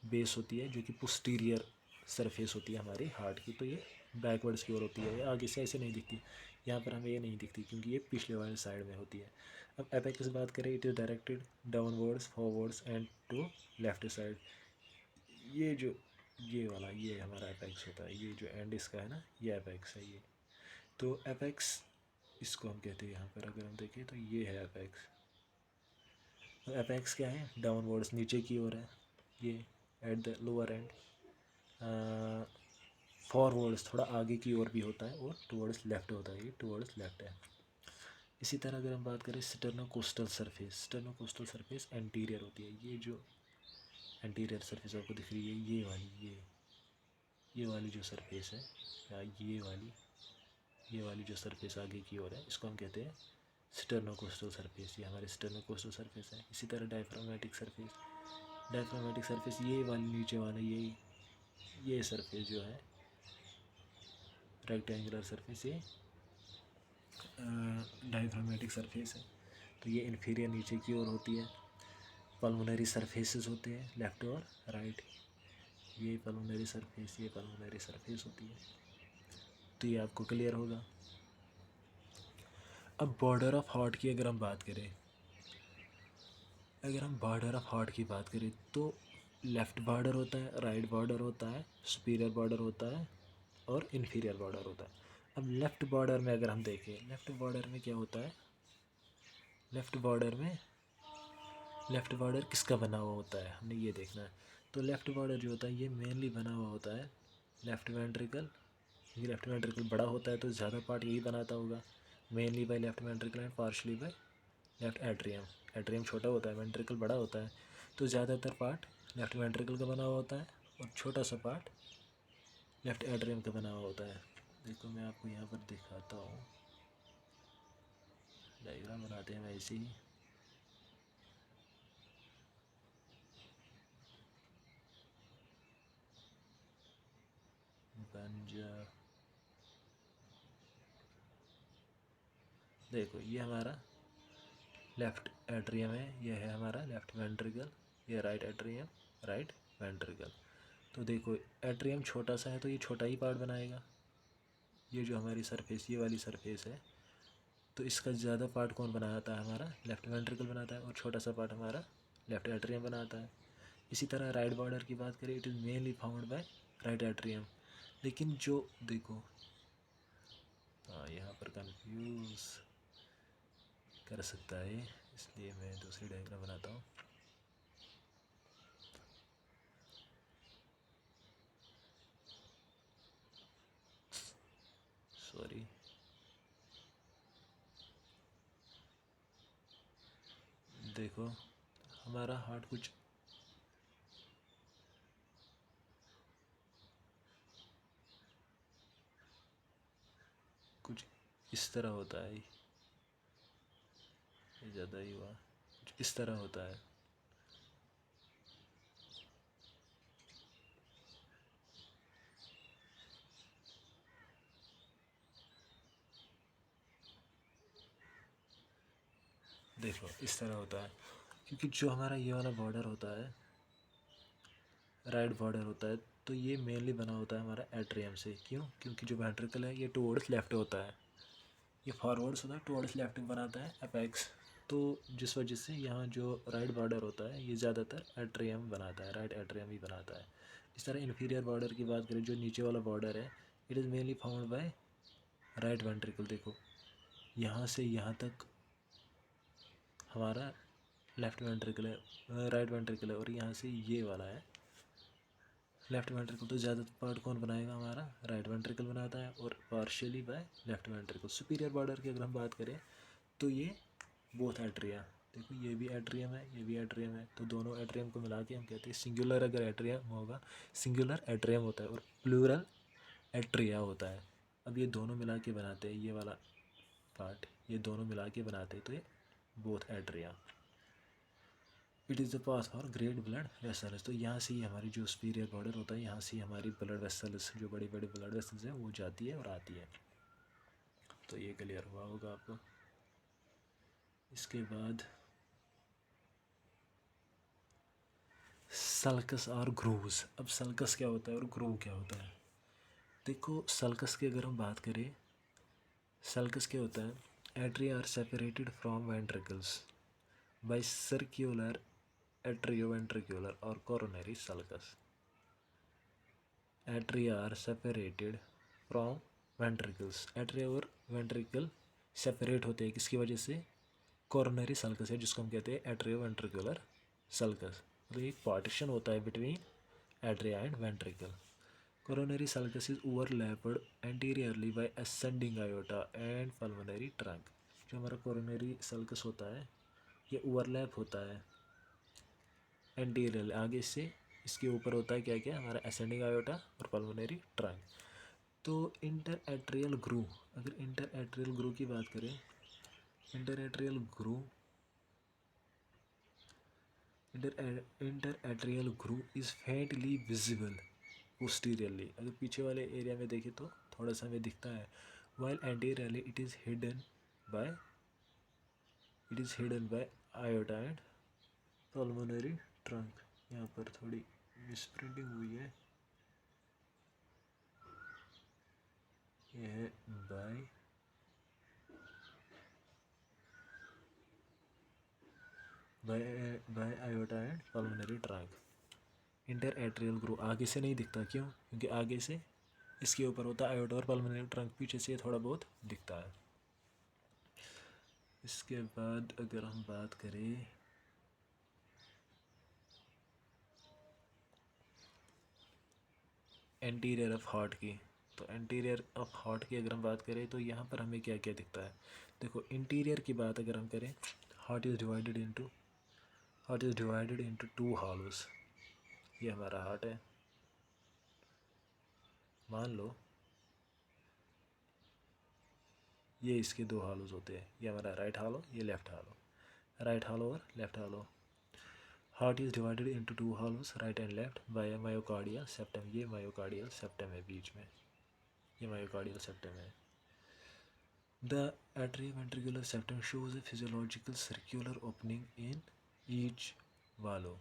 बेस होती है, जो कि पोस्टीरियर सरफेस होती है हमारी हार्ट की। तो ये बैकवर्ड्स की ओर होती है, आगे से ऐसे नहीं दिखती। यहाँ पर हमें ये नहीं दिखती क्योंकि ये पिछले वाले साइड में होती है। अब एपेक्स की बात करें, it is directed downwards, forwards and to left side. ये जो ये वाला, ये हमारा एपेक्स होता है, ये जो एंड इसका है ना, ये एपेक्स है ये। तो एपेक्स इसको हम कहते हैं, यहाँ पर अगर हम देखें तो ये है एपेक्स। तो एपेक्स क्या है, डाउनवर्ड्स नीचे की ओर है, ये at the lower and. Forwards थोड़ा आगे की ओर भी होता है, और टुवर्ड्स लेफ्ट होता है, ये टुवर्ड्स लेफ्ट है। इसी तरह अगर हम बात करें sternocostal surface, sternocostal surface anterior होती है। ये जो एंटीरियर सरफेस आपको दिख रही है, ये वाली जो सरफेस है, या ये वाली जो सरफेस आगे की ओर है, इसको हम कहते हैं स्टर्नोकोस्टल सरफेस। ये हमारे स्टर्नोकोस्टल सरफेस है। इसी तरह डायफ्रामेटिक सरफेस, डायफ्रामेटिक सरफेस ये वाली नीचे वाला, ये सरफेस जो है रेक्टेंगुलर सरफेस, ये डायफ्रामेटिक सरफेस है। तो ये इन्फीरियर नीचे की ओर होती है। पल्मोनरी सरफेसेस होते हैं लेफ़्ट और राइट, ये पल्मोनरी सरफेस, ये पल्मोनरी सरफेस होती है। तो ये आपको क्लियर होगा। अब बॉर्डर ऑफ हार्ट की अगर हम बात करें, तो लेफ़्ट बॉर्डर होता है, राइट बॉर्डर होता है, सुपीरियर बॉर्डर होता है, और इन्फीरियर बॉर्डर होता है। अब लेफ़्ट बॉर्डर में अगर हम देखें, लेफ़्ट बॉर्डर में क्या होता है, लेफ़्ट बॉर्डर किसका बना हुआ होता है, हमने ये देखना है। तो लेफ़्ट बॉर्डर जो होता है, ये मेनली बना हुआ होता है लेफ़्ट वेंट्रिकल। ये लेफ़्ट वेंट्रिकल बड़ा होता है तो ज़्यादा पार्ट यही बनाता होगा, mainly by left ventricle and partly by left atrium. Atrium छोटा होता है, वेंट्रिकल बड़ा होता है, तो ज़्यादातर पार्ट लेफ़्ट वेंट्रिकल का बना हुआ होता है, और छोटा सा पार्ट लेफ़्ट एट्रियम का बना हुआ होता है। देखो मैं आपको यहाँ पर दिखाता हूँ, डायग्राम बनाते हैं वैसे ही। देखो ये हमारा लेफ़्ट एट्रियम है, ये है हमारा लेफ़्ट वेंट्रिकल, ये राइट एट्रियम, राइट वेंट्रिकल। तो देखो एट्रियम छोटा सा है तो ये छोटा ही पार्ट बनाएगा। ये जो हमारी सरफेस, ये वाली सरफेस है, तो इसका ज़्यादा पार्ट कौन बनाता है, हमारा लेफ़्ट वेंट्रिकल बनाता है, और छोटा सा पार्ट हमारा लेफ़्ट एट्रियम बनाता है। इसी तरह राइट बॉर्डर की बात करें, it is mainly found by right atrium. लेकिन जो देखो, हाँ यहाँ पर कंफ्यूज कर सकता है, इसलिए मैं दूसरी डायग्राम बनाता हूँ। सॉरी, देखो हमारा हार्ट कुछ इस तरह होता है, ये ज़्यादा ही हुआ, कुछ इस तरह होता है। देखो इस तरह होता है, क्योंकि जो हमारा ये वाला बॉर्डर होता है, राइट बॉर्डर होता है, तो ये मेनली बना होता है हमारा एट्रियम से। क्यों? क्योंकि जो वेंट्रिकल है ये टुवर्ड्स लेफ्ट होता है, ये फॉरवर्ड्स होता है, टुवर्ड्स लेफ्ट बनाता है अपेक्स। तो जिस वजह से यहाँ जो राइट बॉर्डर होता है, ये ज़्यादातर एट्रियम बनाता है, राइट एट्रियम ही बनाता है। इस तरह इन्फीरियर बॉर्डर की बात करें, जो नीचे वाला बॉर्डर है, it is mainly found by right ventricle. देखो यहाँ से यहाँ तक हमारा लेफ्ट वेंट्रिकल है, राइट वेंट्रिकल है, और यहाँ से ये वाला है लेफ्ट वेंट्रिकल। तो ज़्यादा पार्ट कौन बनाएगा, हमारा राइट वेंट्रिकल बनाता है, और partially by left ventricle. Superior border की अगर हम बात करें, तो ये बोथ एट्रिया, देखो ये भी एट्रियम है, ये भी एट्रियम है, तो दोनों एट्रियम को मिला के हम कहते हैं सिंगुलर। अगर एट्रियम होगा सिंगुलर एट्रियम होता है, और प्लूरल एट्रिया होता है। अब ये दोनों मिला के बनाते हैं ये वाला पार्ट, ये दोनों मिला के बनाते हैं तो ये both atria. It is the path for great blood vessels. तो यहाँ से ही हमारी जो सुपीरियर बॉर्डर होता है, यहाँ से ही हमारी ब्लड वेसल्स, जो बड़े बड़े ब्लड वेसल्स हैं, वो जाती है और आती है। तो ये क्लियर हुआ होगा आपको। इसके बाद सल्कस और ग्रूव्स। अब सल्कस क्या होता है और ग्रूव क्या होता है? देखो सल्कस की अगर हम बात करें, सल्कस क्या होता है? Atria are separated from ventricles by circular atrioventricular और coronary sulcus. Atria are separated from ventricles. Atria और वेंट्रिकल सेपरेट होते हैं किसकी वजह से? कोरोनरी सल्कस है, जिसको हम कहते हैं एट्रियोवेंट्रिकुलर सल्कस। तो एक पार्टीशन होता है between atria and ventricle. Coronary sulcus is overlapped anteriorly by ascending aorta and pulmonary trunk. जो हमारा कोरोनरी सल्कस होता है ये ओवरलैप होता है एंटीरियर आगे से, इसके ऊपर होता है क्या क्या? हमारा असेंडिंग आयोटा और पल्मोनरी ट्रंक। तो इंटर एट्रियल ग्रू, अगर इंटर एट्रियल ग्रू की बात करें, inter atrial groove, inter atrial groove is faintly visible posteriorly. अगर पीछे वाले एरिया में देखें तो थोड़ा सा हमें दिखता है, while anteriorly it is hidden by aorta and pulmonary trunk. यहाँ पर थोड़ी मिसप्रिंटिंग हुई है, ये है by aorta and pulmonary trunk. Inter atrial groove आगे से नहीं दिखता, क्यों? क्योंकि आगे से इसके ऊपर होता है आयोटा और पल्मोनरी ट्रंक, पीछे से थोड़ा बहुत दिखता है। इसके बाद अगर हम बात करें एंटीरियर ऑफ हार्ट की, तो एंटीरियर ऑफ हार्ट की अगर हम बात करें तो यहाँ पर हमें क्या क्या दिखता है? देखो इंटीरियर की बात अगर हम करें, heart is divided into two hollows. ये हमारा हार्ट है, मान लो ये इसके दो हॉलोज होते हैं, ये हमारा राइट हॉलो, ये लेफ्ट हॉलो, राइट हॉलो और left hollow. Heart is divided into two hollows right and left by myocardial septum. ये मायोकार्डियल सेप्टम है बीच में, ये मायोकार्डियल सेप्टम है। The atrioventricular septum shows a physiological circular opening in each valve.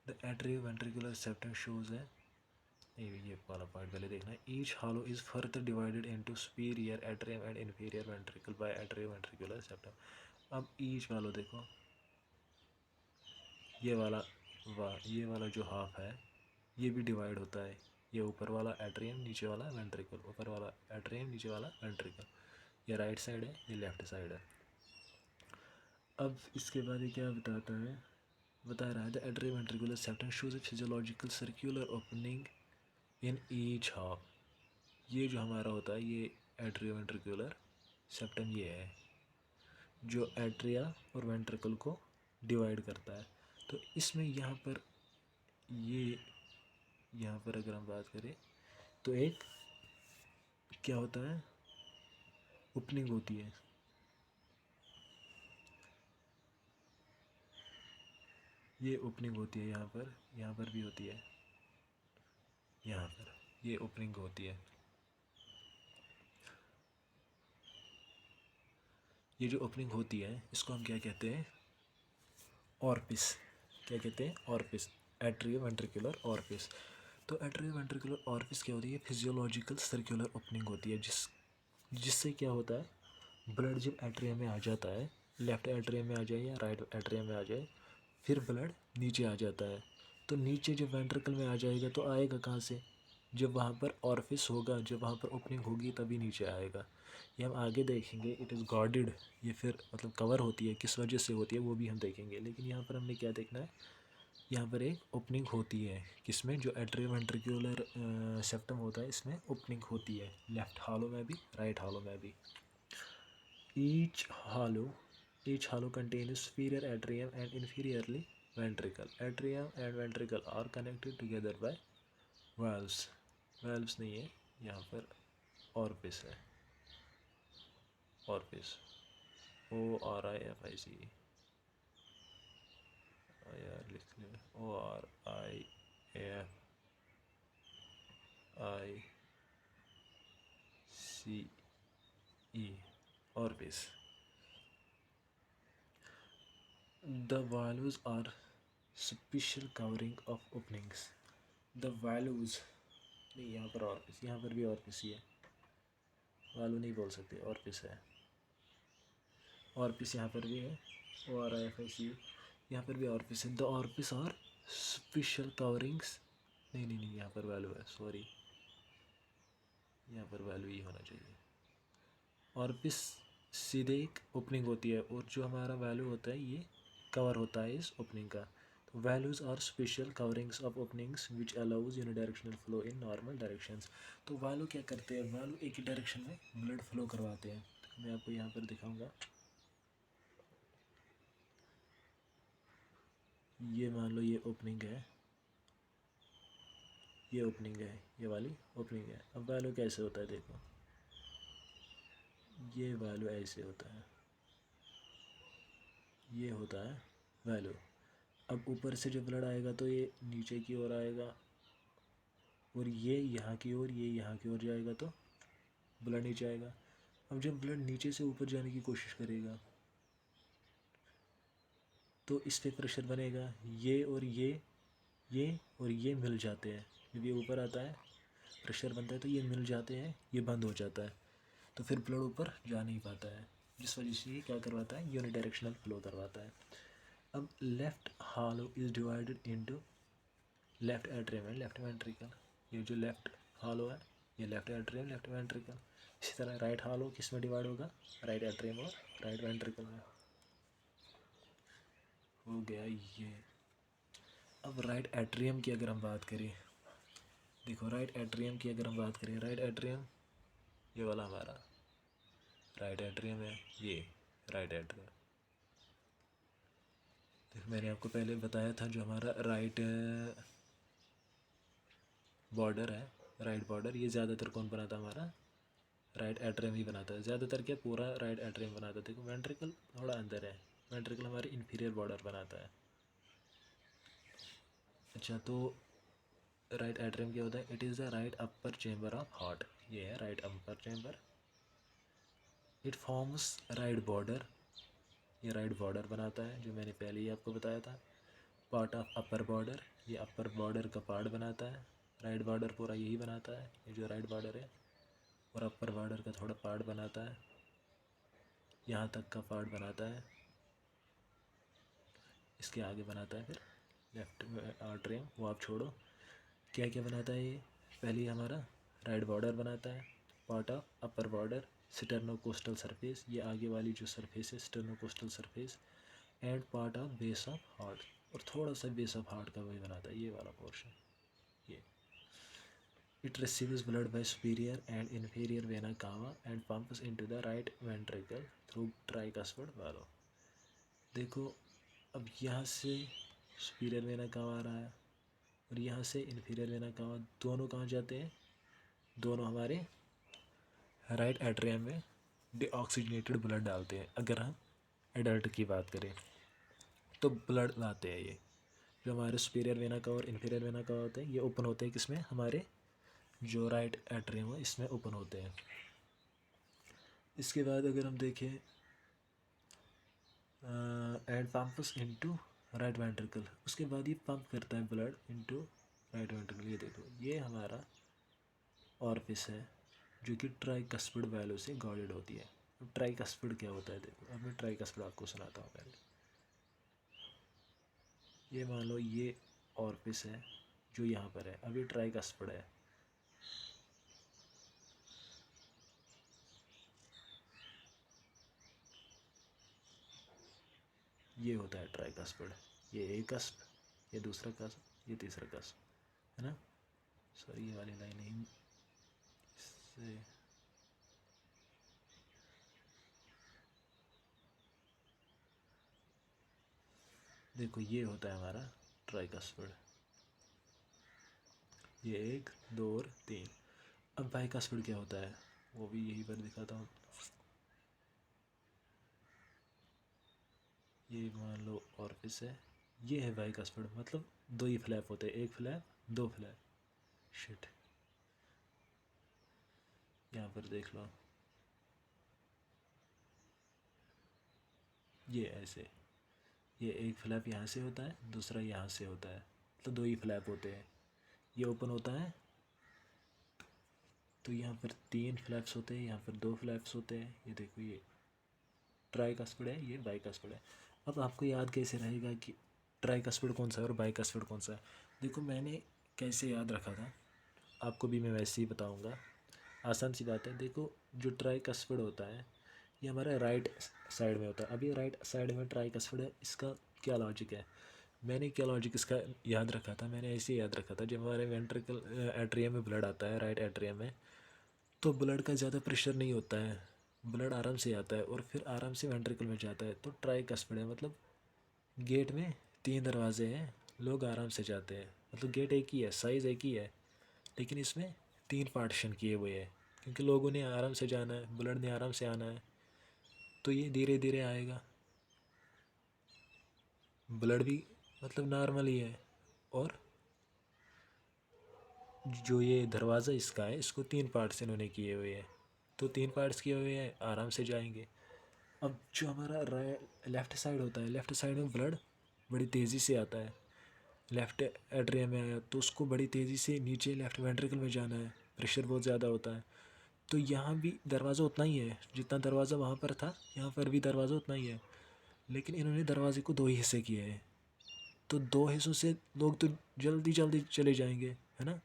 The atrioventricular septum shows a, ये वाला point पहले देखना है, each hollow is further divided into superior atrium and inferior ventricle by atrioventricular septum. अब each वाला देखो, ये वाला जो हाफ है ये भी डिवाइड होता है, ये ऊपर वाला एट्रियम नीचे वाला वेंट्रिकल, ऊपर वाला एट्रियम नीचे वाला वेंट्रिकल। ये राइट साइड है, ये लेफ्ट साइड है। अब इसके बाद ये क्या बताता है? बता रहा है the atrioventricular septum shows A physiological circular opening in each half. ये जो हमारा होता है ये एट्रियोवेंट्रिकुलर सेप्टम ये है जो एट्रिया और वेंट्रिकल को डिवाइड करता है। तो इसमें यहाँ पर ये, यहाँ पर अगर हम बात करें तो एक क्या होता है? ओपनिंग होती है, ये ओपनिंग होती है, यहाँ पर भी होती है, यहाँ पर ये ओपनिंग होती है। ये जो ओपनिंग होती है इसको हम क्या कहते हैं? ऑर्पिस। क्या कहते हैं? ऑर्पिस, एट्रियोवेंट्रिकुलर ऑर्पिस। तो एट्रियोवेंट्रिकुलर ऑर्पिस क्या होती है? फिजियोलॉजिकल सर्कुलर ओपनिंग होती है जिससे क्या होता है? ब्लड जब एट्रियम में आ जाता है, लेफ्ट एट्रियम में आ जाए या राइट एट्रियम में आ जाए, फिर ब्लड नीचे आ जाता है। तो नीचे जब वेंट्रिकल में आ जाएगा तो आएगा कहाँ से? जब वहाँ पर ऑर्फिस होगा, जब वहाँ पर ओपनिंग होगी तभी नीचे आएगा। ये हम आगे देखेंगे, इट इज़ गॉडेड, ये फिर मतलब कवर होती है, किस वजह से होती है वो भी हम देखेंगे। लेकिन यहाँ पर हमने क्या देखना है? यहाँ पर एक ओपनिंग होती है, किसमें? जो एट्रियोवेंट्रिकुलर सेप्टम होता है इसमें ओपनिंग होती है, लेफ्ट हॉलो में भी राइट हॉलो में भी। Each hollow Each hollow contains superior atrium and inferiorly ventricle. Atrium and ventricle are connected together by valves. Valves नहीं है यहाँ पर, orifice है, orifice, ORIFICE, यार लिख ले, ORIFICE, orifice. The valves are special covering of openings. The valves नहीं, यहाँ पर orifice, यहाँ पर भी orifice ही है, वाल्व नहीं बोल सकते, orifice है, orifice यहाँ पर भी है, ORIFICE, यहाँ पर भी orifice है. The orifice are special coverings. नहीं, यहाँ पर valve है, सॉरी, यहाँ पर valve ही होना चाहिए. orifice सीधे एक ओपनिंग होती है और जो हमारा valve होता है ये कवर होता है इस ओपनिंग का. तो valves are special coverings of openings which allows unidirectional flow in normal directions. तो वैल्यू क्या करते हैं, वैल्यू एक ही डायरेक्शन में ब्लड फ्लो करवाते हैं. तो मैं आपको यहाँ पर दिखाऊंगा. ये मान लो ये ओपनिंग है, ये ओपनिंग है, ये वाली ओपनिंग है. अब वैल्यू कैसे होता है देखो, ये वैल्यू ऐसे होता है, ये होता है वैल्यू. अब ऊपर से जब ब्लड आएगा तो ये नीचे की ओर आएगा और ये यहाँ की ओर, ये यहाँ की ओर जाएगा तो ब्लड नीचे आएगा. अब जब ब्लड नीचे से ऊपर जाने की कोशिश करेगा तो इस पे प्रेशर बनेगा, ये और ये और ये मिल जाते हैं. जब ये ऊपर आता है प्रेशर बनता है तो ये मिल जाते हैं, ये बंद हो जाता है, तो फिर ब्लड ऊपर जा नहीं पाता है, जिस वजह से ये क्या करवाता है, यूनिडायरेक्शनल फ्लो करवाता है. अब left hello is divided into left atrium and left ventricle. ये जो लेफ्ट हालो है ये लेफ्ट एट्रियम लेफ्ट वेंट्रिकल. इसी तरह राइट हालो किस में डिवाइड होगा, राइट एट्रियम और राइट वेंट्रिकल में. हो गया ये. अब राइट एट्रियम की अगर हम बात करें, देखो राइट एट्रियम की अगर हम बात करें, राइट एट्रियम ये वाला हमारा राइट एट्रियम है, ये राइट एट्रियम. देखो मैंने आपको पहले बताया था जो हमारा राइट बॉर्डर है, राइट बॉर्डर, ये ज़्यादातर कौन बनाता है, हमारा राइट एट्रियम ही बनाता है. ज़्यादातर क्या, पूरा राइट एट्रियम बनाता है. देखो वेंट्रिकल थोड़ा अंदर है, वेंट्रिकल हमारे इन्फीरियर बॉर्डर बनाता है. अच्छा, तो राइट एट्रियम क्या होता है, it is the right upper chamber of heart. ये है right upper chamber. It forms right border, ये राइट बॉर्डर बनाता है जो मैंने पहले ही आपको बताया था. पार्ट ऑफ अपर बॉर्डर, ये अपर बॉर्डर का पार्ट बनाता है. राइट बॉर्डर पूरा यही बनाता है, ये जो राइट बॉर्डर है, और अपर बॉर्डर का थोड़ा पार्ट बनाता है, यहाँ तक का पार्ट बनाता है. इसके आगे बनाता है फिर लेफ्ट आर्टरियम, वो आप छोड़ो. क्या क्या बनाता है ये, पहले हमारा राइट बॉर्डर बनाता है, part of upper border, sternocostal surface, ये आगे वाली जो सरफेस है sternocostal surface, and part of base of heart, और थोड़ा सा बेस ऑफ हार्ट का वही बनाता है, ये वाला पोर्शन. ये it receives blood by superior and inferior vena cava and pumps into the right ventricle through tricuspid valve. देखो अब यहाँ से सुपीरियर वेना कावा आ रहा है और यहाँ से इन्फीरियर वेना कावा, दोनों कहाँ जाते हैं, दोनों हमारे राइट एट्रियम में डीऑक्सीजनेटेड ब्लड डालते हैं. अगर हम एडल्ट की बात करें तो ब्लड लाते हैं ये, जो हमारे सुपीरियर वेना का और इन्फीरियर वेना का होते हैं, ये ओपन होते हैं किसमें, हमारे जो राइट एट्रियम है इसमें ओपन होते हैं. इसके बाद अगर हम देखें and pumps into right ventricle, उसके बाद ये पंप करता है ब्लड इनटू राइट वेंट्रिकल. ये देखो ये हमारा ऑर्फिस है जो कि ट्राइकस्पिड वैल्यू से गॉडेड होती है. अब ट्राइकस्पिड क्या होता है, देखो अब मैं ट्राइकस्पिड आपको सुनाता हूँ पहले. ये मान लो ये ऑर्फिस है जो यहाँ पर है, अब ये ट्राइकस्पिड है. ये होता है ट्राइकस्पिड, ये एक कस्प, ये दूसरा कस्प, ये तीसरा कस्प, है ना. सॉरी ये वाली लाइन नहीं, इससे देखो ये होता है हमारा ट्राइकस्पिड, ये 1 2 और 3। अब बाइकस्पिड क्या होता है वो भी यहीं पर दिखाता हूँ। ये मान लो ऑर्फिस है, ये है बाइकस्पिड, मतलब दो ही फ्लैप होते हैं, एक फ्लैप दो फ्लैप। शिट, यहाँ पर देख लो, ये ऐसे, ये एक फ्लैप यहाँ से होता है, दूसरा यहाँ से होता है, तो दो ही फ्लैप होते हैं। ये ओपन होता है तो यहाँ पर 3 फ्लैप्स होते हैं, यहाँ पर 2 फ्लैप्स होते हैं। ये देखो, ये ट्राइकस्पिड है, ये बाइकस्पिड है। अब आपको याद कैसे रहेगा कि ट्राइकस्पिड कौन सा है और बाइकस्पिड कौन सा है? देखो मैंने कैसे याद रखा था, आपको भी मैं वैसे ही बताऊंगा। आसान सी बात है। देखो जो ट्राइकस्पिड होता है ये हमारा राइट साइड में होता है। अब ये राइट साइड में ट्राइकस्पिड है, इसका क्या लॉजिक है? मैंने क्या लॉजिक इसका याद रखा था, मैंने ऐसे याद रखा था, जब हमारे वेंट्रिकल एट्रियम में ब्लड आता है, राइट एट्रियम में, तो ब्लड का ज़्यादा प्रेशर नहीं होता है, ब्लड आराम से आता है और फिर आराम से वेंट्रिकल में जाता है। तो ट्राइकस्पिड है, मतलब गेट में 3 दरवाजे हैं, लोग आराम से जाते हैं, मतलब गेट एक ही है, साइज़ एक ही है, लेकिन इसमें 3 पार्टीशन किए हुए हैं, क्योंकि लोगों ने आराम से जाना है, ब्लड ने आराम से आना है, तो ये धीरे धीरे आएगा। ब्लड भी मतलब नॉर्मल ही है, और जो ये दरवाज़ा इसका है, इसको 3 पार्ट्स इन्होंने किए हुए हैं, तो 3 पार्ट्स किए हुए हैं, आराम से जाएंगे। अब जो हमारा लेफ़्ट साइड होता है, लेफ़्ट साइड में ब्लड बड़ी तेज़ी से आता है, लेफ़्ट एट्रियम में आया तो उसको बड़ी तेज़ी से नीचे लेफ़्ट वेंट्रिकल में जाना है, प्रेशर बहुत ज़्यादा होता है। तो यहाँ भी दरवाज़ा उतना ही है, जितना दरवाज़ा वहाँ पर था यहाँ पर भी दरवाज़ा उतना ही है, लेकिन इन्होंने दरवाजे को 2 हिस्से किए हैं, तो 2 हिस्सों से लोग तो जल्दी जल्दी चले जाएंगे, है ना।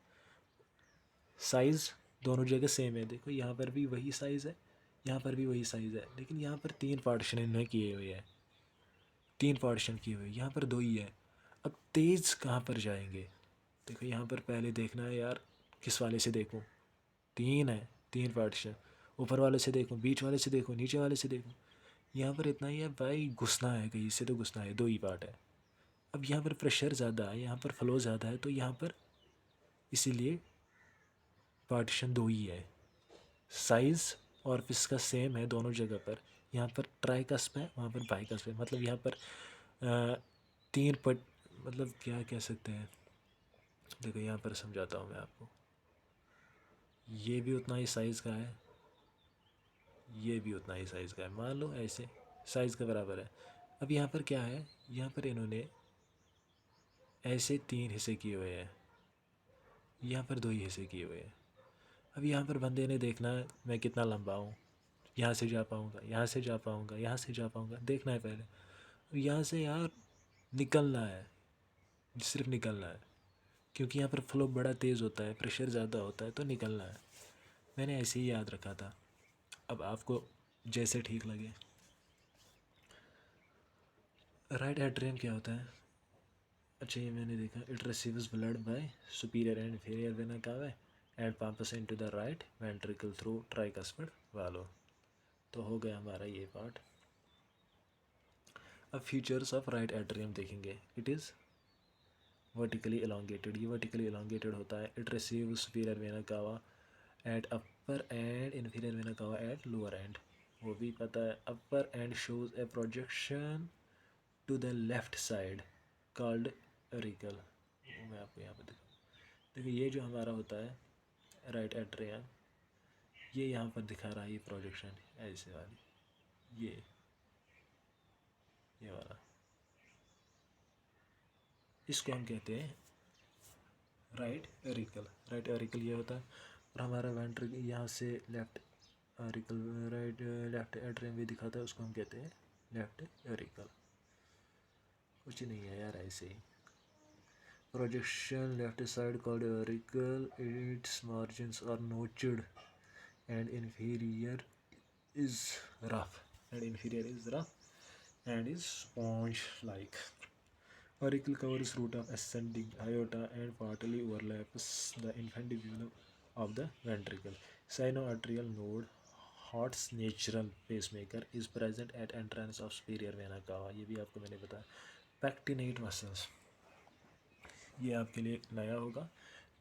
साइज़ दोनों जगह सेम है, देखो यहाँ पर भी वही साइज़ है, यहाँ पर भी वही साइज़ है, लेकिन यहाँ पर 3 पार्टीशन इन्होंने किए हुए हैं, 3 पार्टीशन किए हुए हैं, यहाँ पर 2 ही है। अब तेज़ कहाँ पर जाएंगे? देखो यहाँ पर पहले देखना है यार, किस वाले से देखूँ, 3 है, 3 पार्टीशन, ऊपर वाले से देखूँ, बीच वाले से देखूँ, नीचे वाले से देखूँ, यहाँ पर इतना ही है भाई, घुसना है कहीं से तो घुसना है, 2 ही पार्ट है। अब यहाँ पर प्रेशर ज़्यादा है, यहाँ पर फ्लो ज़्यादा है, तो यहाँ पर इसीलिए पार्टीशन 2 ही है। साइज़ और इसका सेम है दोनों जगह पर, यहाँ पर ट्राइकस्प है, वहाँ पर बाइकस्प है, मतलब यहाँ पर 3 पट, मतलब क्या कह सकते हैं, देखो यहाँ पर समझाता हूँ मैं आपको। ये भी उतना ही साइज़ का है, ये भी उतना ही साइज़ का है, मान लो ऐसे साइज़ का बराबर है। अब यहाँ पर क्या है, यहाँ पर इन्होंने ऐसे 3 हिस्से किए हुए हैं, यहाँ पर 2 ही हिस्से किए हुए हैं। अब यहाँ पर बंदे ने देखना है मैं कितना लंबा हूँ, यहाँ से जा पाऊँगा, यहाँ से जा पाऊँगा, यहाँ से जा पाऊँगा, देखना है पहले। अब यहाँ से यार निकलना है, सिर्फ निकलना है, क्योंकि यहाँ पर फ्लो बड़ा तेज़ होता है, प्रेशर ज़्यादा होता है, तो निकलना है। मैंने ऐसे ही याद रखा था, अब आपको जैसे ठीक लगे। राइट एट्रियम क्या होता है? अच्छा ये मैंने देखा, it receives blood by superior and inferior vena cava and pumps into the right ventricle through tricuspid valve. तो हो गया हमारा ये पार्ट। अब फीचर्स ऑफ राइट एट्रियम देखेंगे। इट इज़ वर्टिकली एलोंगेटेड, ये वर्टिकली एलोंगेटेड होता है। It receive superior vena cava at upper end inferior vena cava at lower end, वो भी पता है। Upper end shows a projection to the left side called रिकल। मैं आपको यहाँ पर देखिए, ये जो हमारा होता है राइट एट्रियम, ये यहाँ पर दिखा रहा है, ये प्रोजेक्शन ऐसे वाली, ये वाला, इसको हम कहते हैं राइट एरिकल। राइट एरिकल ये होता है, और हमारा वेंट्रिकल यहाँ से left auricle, right left atrium भी दिखाता है, उसको हम कहते हैं लेफ्ट एरिकल। कुछ नहीं है यार, ऐसे ही। Projection left side called auricle, its margins are notched and inferior is rough and is sponge like. Auricle covers root of ascending aorta and partly overlaps the infundibulum of the ventricle. Sinoatrial node, heart's natural pacemaker, is present at entrance of superior vena cava, ये भी आपको मैंने बताया। Pectinate muscles, ये आपके लिए नया होगा।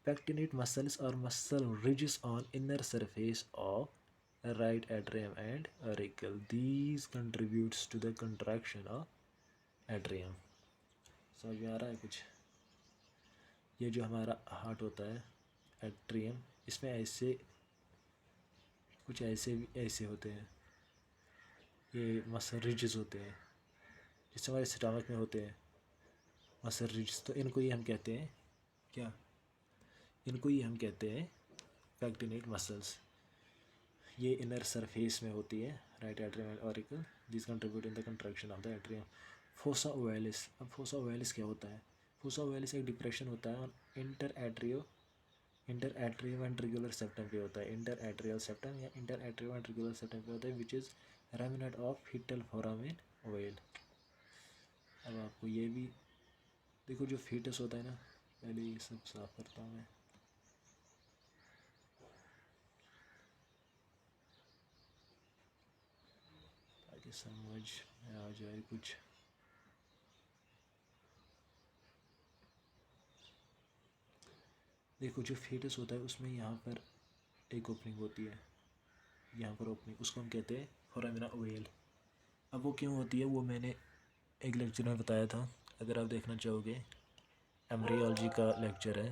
पैक्टिनेट मसल्स और muscle ridges on inner surface of right atrium and auricle, these contributes to the contraction of atrium. समझ में आ रहा है कुछ? ये जो हमारा हार्ट होता है एट्रियम, इसमें ऐसे कुछ ऐसे होते हैं, ये मसल रिजेस होते हैं जिससे हमारे स्टमक में होते हैं मसल रिजेस। तो इनको ही हम कहते हैं क्या? इनको ही हम कहते हैं पैक्टिनेट मसल्स। ये इनर सरफेस में होती है right atrium and auricle, this contribute in the contraction of the atrium. Fossa ovalis, अब फोसा ओवैलिस क्या होता है? फोसा ओवैलिस एक डिप्रेशन होता है इंटर एट्रियो वेंट्रिकुलर सेप्टम पे होता है, इंटर एट्रियल सेप्टम या इंटर एट्रियो वेंट्रिकुलर सेप्टम पे होता है, which is remnant of fetal foramen ovale. अब आपको ये भी देखो, जो फीटस होता है ना, पहले ये सब साफ करता हूँ मैं। ताकि समझ में आ जाए कुछ। देखो, जो फीटस होता है उसमें यहाँ पर एक ओपनिंग होती है, यहाँ पर ओपनिंग, उसको हम कहते हैं फोरामिना ओवेल। अब वो क्यों होती है वो मैंने एक लेक्चर में बताया था, अगर आप देखना चाहोगे एम्ब्रियोलॉजी का लेक्चर है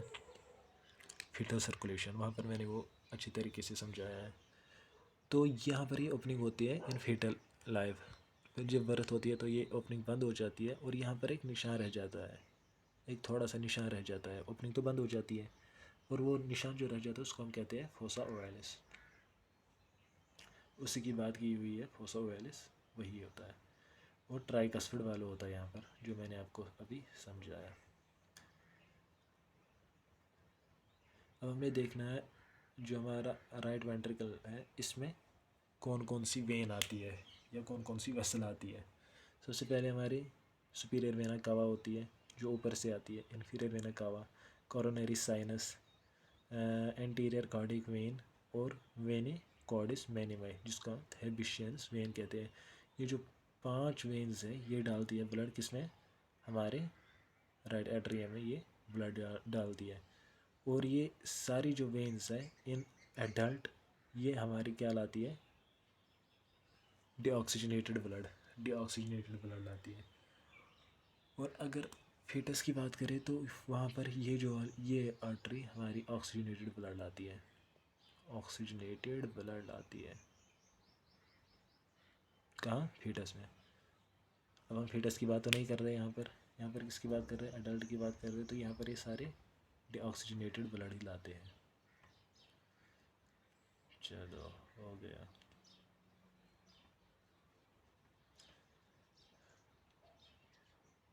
फीटल सर्कुलेशन, वहाँ पर मैंने वो अच्छी तरीके से समझाया है। तो यहाँ पर ये ओपनिंग होती है इन फीटल लाइफ, फिर जब बर्थ होती है तो ये ओपनिंग बंद हो जाती है और यहाँ पर एक निशान रह जाता है, एक थोड़ा सा निशान रह जाता है। ओपनिंग तो बंद हो जाती है और वो निशान जो रह जाता है उसको हम कहते हैं फोसा ओवैलिस। उसी की बात की हुई है, फोसा ओवैलिस वही होता है। वो ट्राइकस्पिड वाला होता है यहाँ पर, जो मैंने आपको अभी समझाया। अब हमें देखना है जो हमारा राइट वेंट्रिकल है, इसमें कौन कौन सी वेन आती है या कौन कौन सी वेसल आती है। सबसे पहले हमारी सुपीरियर वेना कावा होती है जो ऊपर से आती है, इन्फीरियर वेना कावा, coronary sinus, anterior cardiac when और वेने कॉर्डिस मैनिमाई, जिसका हेबिशियंस वेन कहते हैं। ये जो 5 वेन्स है ये डालती है ब्लड किसमें? हमारे राइट एट्रियम में ये ब्लड डालती है। और ये सारी जो वेन्स है इन एडल्ट, ये हमारी क्या लाती है? डीऑक्सीजनेटेड ब्लड लाती है। और अगर फीटस की बात करें तो वहाँ पर ये आर्टरी हमारी ऑक्सीजनेटेड ब्लड लाती है, ऑक्सीजनेटेड ब्लड लाती है। कहाँ? फीटस में। अब हम फीटस की बात तो नहीं कर रहे यहाँ पर किसकी बात कर रहे हैं? एडल्ट की बात कर रहे हैं। तो यहाँ पर ये सारे डीऑक्सीजनेटेड ब्लड ही लाते हैं। चलो, हो गया।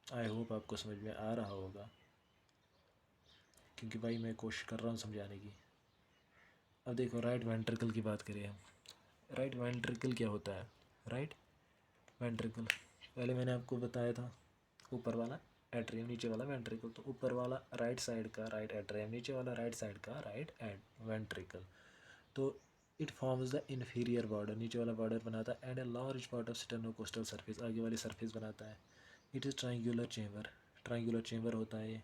आई होप आपको समझ में आ रहा होगा, क्योंकि भाई मैं कोशिश कर रहा हूँ समझाने की। अब देखो, राइट वेंट्रिकल की बात करें हम। राइट वेंट्रिकल क्या होता है? राइट वेंट्रिकल पहले मैंने आपको बताया था, ऊपर वाला एट्रियम, नीचे वाला वेंट्रिकल। तो ऊपर वाला राइट साइड का राइट एट्रियम, नीचे वाला राइट साइड का राइट वेंट्रिकल। तो it forms the inferior border, नीचे वाला बॉर्डर बनाता है, and a large part of sternocostal surface, आगे वाली सरफेस बनाता है। इट इज़ ट्राइंगुलर चेंबर होता है ये।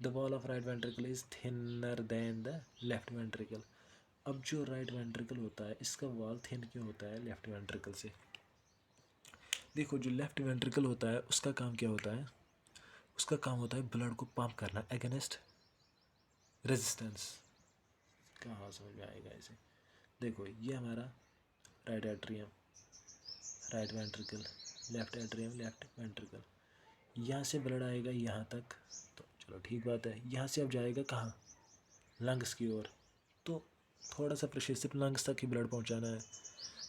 The wall of right ventricle is thinner than the left ventricle. अब जो राइट वेंट्रिकल होता है इसका वॉल थिन क्यों होता है लेफ्ट वेंट्रिकल से? देखो, जो लेफ्ट वेंट्रिकल होता है उसका काम क्या होता है? उसका काम होता है ब्लड को पंप करना अगेंस्ट रेजिस्टेंस। कहाँ समझ में आएगा इसे? देखो, ये हमारा right atrium, right ventricle, left atrium, left ventricle. यहाँ से ब्लड आएगा यहाँ तक, तो चलो ठीक बात है। यहाँ से अब जाएगा कहाँ? लंग्स की ओर। तो थोड़ा सा प्रेशर, सिर्फ लंग्स तक ही ब्लड पहुँचाना है,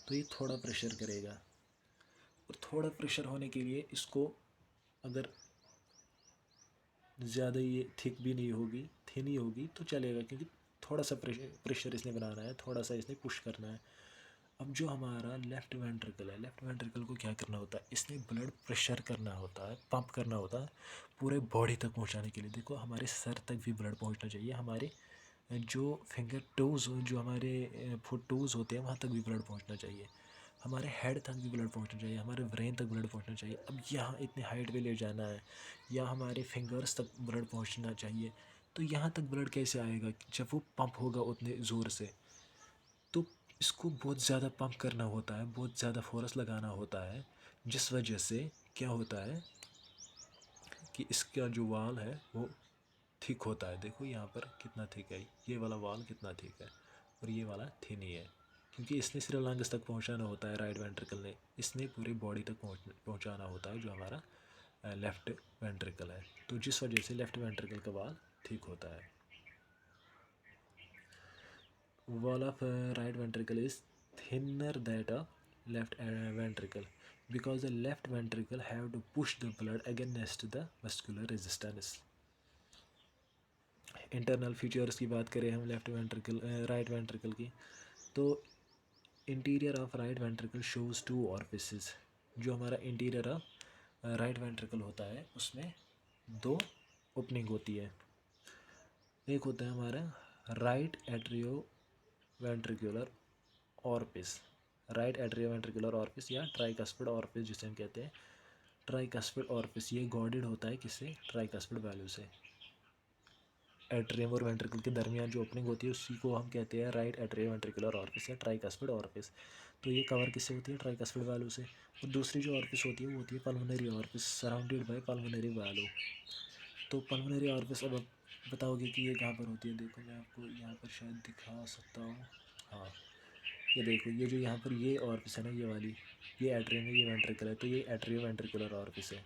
तो ये थोड़ा प्रेशर करेगा। और थोड़ा प्रेशर होने के लिए इसको, अगर ज़्यादा ये थिक भी नहीं होगी, थिन ही होगी तो चलेगा, क्योंकि थोड़ा सा प्रेशर इसने बनाना है, थोड़ा सा इसने पुश करना है। अब जो हमारा लेफ़्ट वेंट्रिकल है, लेफ़्ट वेंट्रिकल को क्या करना होता है? इसने ब्लड प्रेशर करना होता है, पंप करना होता है पूरे बॉडी तक पहुंचाने के लिए। देखो, हमारे सर तक भी ब्लड पहुंचना चाहिए, हमारे जो फिंगर टोज़, जो हमारे फुट टोज़ होते हैं वहाँ तक भी ब्लड पहुंचना चाहिए। हमारे हेड तक भी ब्लड पहुंचना चाहिए, हमारे ब्रेन तक ब्लड पहुंचना चाहिए। अब यहाँ इतने हाइट पे ले जाना है या हमारे फिंगर्स तक ब्लड पहुंचना चाहिए, तो यहाँ तक ब्लड कैसे आएगा जब वो पंप होगा उतने ज़ोर से। तो इसको बहुत ज़्यादा पंप करना होता है, बहुत ज़्यादा फोर्स लगाना होता है, जिस वजह से क्या होता है कि इसका जो वाल है वो थिक होता है। देखो यहाँ पर कितना थिक है, ये वाला वाल कितना थिक है और ये वाला थिन ही है, क्योंकि इसने सिर्फ लंग्स तक पहुँचाना होता है, राइट वेंट्रिकल ने इसने पूरी बॉडी तक पहुँचाना होता है, जो हमारा लेफ़्ट वेंट्रिकल है। तो जिस वजह से लेफ़्ट वेंट्रिकल का वाल ठीक होता है। Wall of right ventricle is thinner that of left ventricle because the left ventricle have to push the blood against the muscular resistance. Internal features की बात करें हम लेफ्ट वेंट्रिकल राइट वेंट्रिकल की, तो interior of right ventricle shows two orifices. जो हमारा interior of right ventricle होता है उसमें दो ओपनिंग होती है। एक होता है हमारा right atrioventricular orifice, right atrioventricular orifice या ट्राइकस्पिड ऑर्पिस जिसे हम कहते हैं। ट्राइकस्पिड ऑर्पिस ये गॉर्डेड होता है किससे, ट्राइकस्पिड वैल्यू से। एट्रियम और वेंट्रिकल के दरमियान जो ओपनिंग होती है उसी को हम कहते हैं राइट एट्रियो वेंट्रिकुलर ऑर्पिस या ट्राइकस्पिड ऑर्पिस। तो ये कवर किससे होती है, ट्राइकस्पिड वैल्यू से। और दूसरी जो ऑर्पिस होती है वो होती है pulmonary orifice, surrounded by pulmonary valve. तो पल्मोनरी ऑर्पिस अब आप बताओगे कि ये कहाँ पर होती है। देखो मैं आपको यहाँ पर शायद दिखा सकता हूँ। हाँ ये देखो, ये जो यहाँ पर ये ऑर्पिस है ना, ये वाली, ये एट्रियम है, ये वेंट्रिकल है, तो ये एट्रियो वेंट्रिकुलर ऑर्पिस है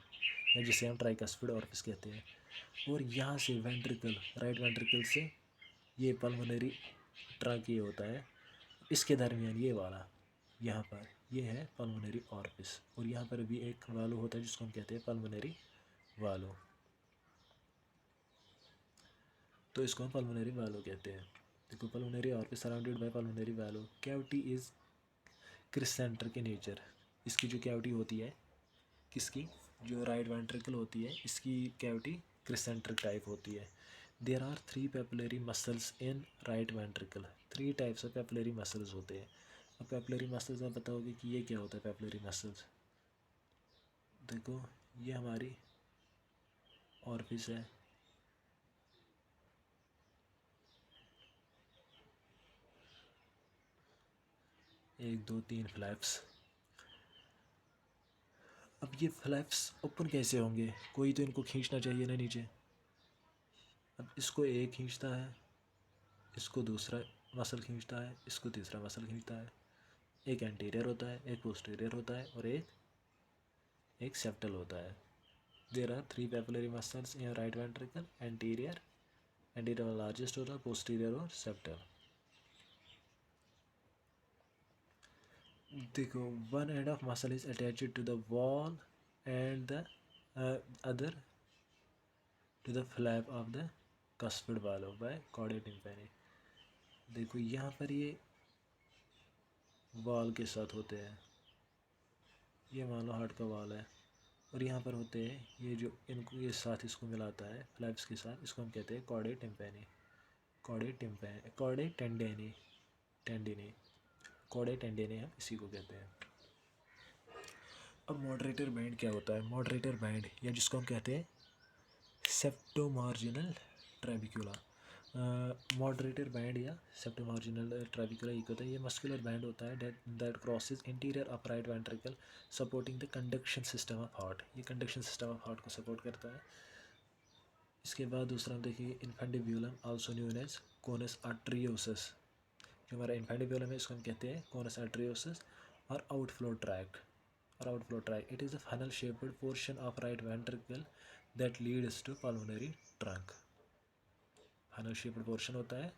या जिसे हम ट्राइकस्पिड ऑर्पिस कहते हैं। और यहाँ से वेंट्रिकल, राइट वेंट्रिकल से ये पल्मोनरी ट्रंक ये होता है, इसके दरमियान ये वाला यहाँ पर ये है पल्मोनरी ऑर्पिस। और यहाँ पर भी एक वाल्व होता है जिसको हम कहते हैं पल्मोनरी वाल्व। तो इसको हम पल्मोनरी वाल्व कहते हैं। देखो pulmonary orifice surrounded by pulmonary valve. Cavity is crescentic in nature. इसकी जो कैविटी होती है, किसकी, जो राइट वेंट्रिकल होती है इसकी कैविटी क्रिसेंट्रिक टाइप होती है। There are 3 papillary muscles in right ventricle. 3 types of papillary muscles होते हैं। अब पेपिलरी मसल्स आप बताओगे कि ये क्या होता है पेपिलरी मसल्स। देखो ये हमारी ऑर्पिस है, 1 2 3 फ्लैप्स। अब ये फ्लैप्स ओपन कैसे होंगे, कोई तो इनको खींचना चाहिए ना नीचे। अब इसको एक खींचता है, इसको दूसरा मसल खींचता है, इसको तीसरा मसल खींचता है। एक एंटीरियर होता है, एक पोस्टीरियर होता है और एक सेप्टल होता है। There are 3 papillary muscles in right ventricle, anterior largest होता है, पोस्टीरियर और सेप्टल। देखो one end of muscle is attached to the wall and the other to the flap of the cuspid valve by chorda tympani. देखो यहाँ पर ये वाल के साथ होते हैं, ये मान लो हार्ट का वाल है, और यहाँ पर होते हैं ये जो इनको ये साथ इसको मिलाता है फ्लैप्स के साथ, इसको हम कहते हैं कॉर्डा टिम्पैनी। कॉर्डा टेंडेनी, टेंडिनी, कॉर्डा टेंडेनी हम इसी को कहते हैं। अब मॉडरेटर बैंड क्या होता है, मॉडरेटर बैंड या जिसको हम कहते हैं सेप्टोमार्जिनल ट्रेबिकुला। मॉडरेटर बैंड या सेप्टोमार्जिनल ट्रेबिकुला एक होता है, ये मस्कुलर बैंड होता है that crosses interior of right ventricle supporting the conduction system of heart. ये कंडक्शन सिस्टम ऑफ हार्ट को सपोर्ट करता है। इसके बाद दूसरा हम देखिए infundibulum also known as conus arteriosus. जो हमारा इन्फेंडिब्यूलम है इसको हम कहते हैं कोनस आर्टरियोसस। और आउटफ्लो ट्रैक, और outflow tract it is the funnel shaped portion of right ventricle that leads to pulmonary trunk. Funnel shaped portion होता है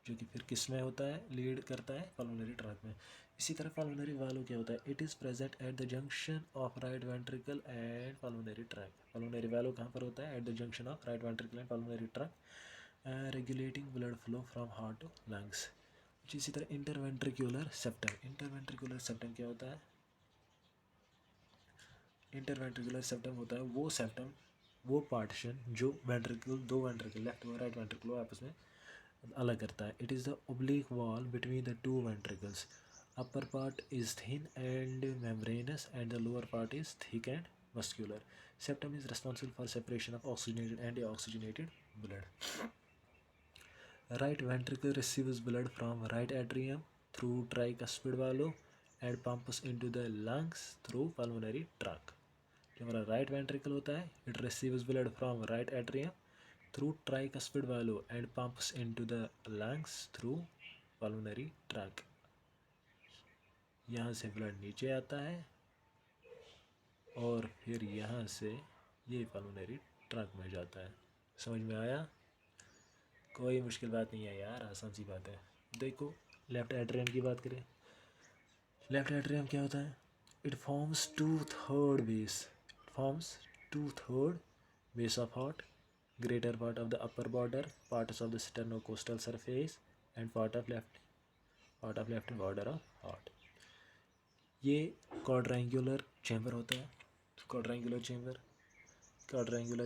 जो कि फिर किस में होता है, लीड करता है पल्मोनरी ट्रंक में। इसी तरह पल्मोनरी वाल्व क्या होता है, it is present at the junction of right ventricle and pulmonary trunk. Pulmonary valve कहाँ पर होता है, at the junction of right ventricle and pulmonary trunk, regulating blood flow from heart to lungs. इसी तरह interventricular septum, interventricular septum क्या होता है, interventricular septum होता है वो सेप्टम, वो पार्टीशन जो वेंट्रिकल, दो वेंट्रिकल लेफ्ट और राइट वेंट्रिकल आपस में अलग करता है। It is the oblique wall between the two ventricles. Upper part is thin and membranous, and the lower part is thick and muscular. Septum is responsible for separation of oxygenated and deoxygenated blood. Right ventricle receives blood from right atrium through tricuspid valve and pumps into the lungs through pulmonary trunk. जो हमारा right ventricle होता है, it receives blood from right atrium through tricuspid valve and pumps into the lungs through pulmonary trunk. यहाँ से blood नीचे आता है और फिर यहाँ से ये पल्मोनरी ट्रंक में जाता है. समझ में आया? कोई मुश्किल बात नहीं है यार, आसान सी बात है. देखो लेफ्ट एट्रियम की बात करें. लेफ्ट एट्रियम क्या होता है? It forms two third base of heart, greater part of the upper border, parts of the sternocostal surface and part of left border of heart. ये क्वाड्रेंगुलर चैम्बर होता है. Quadrangular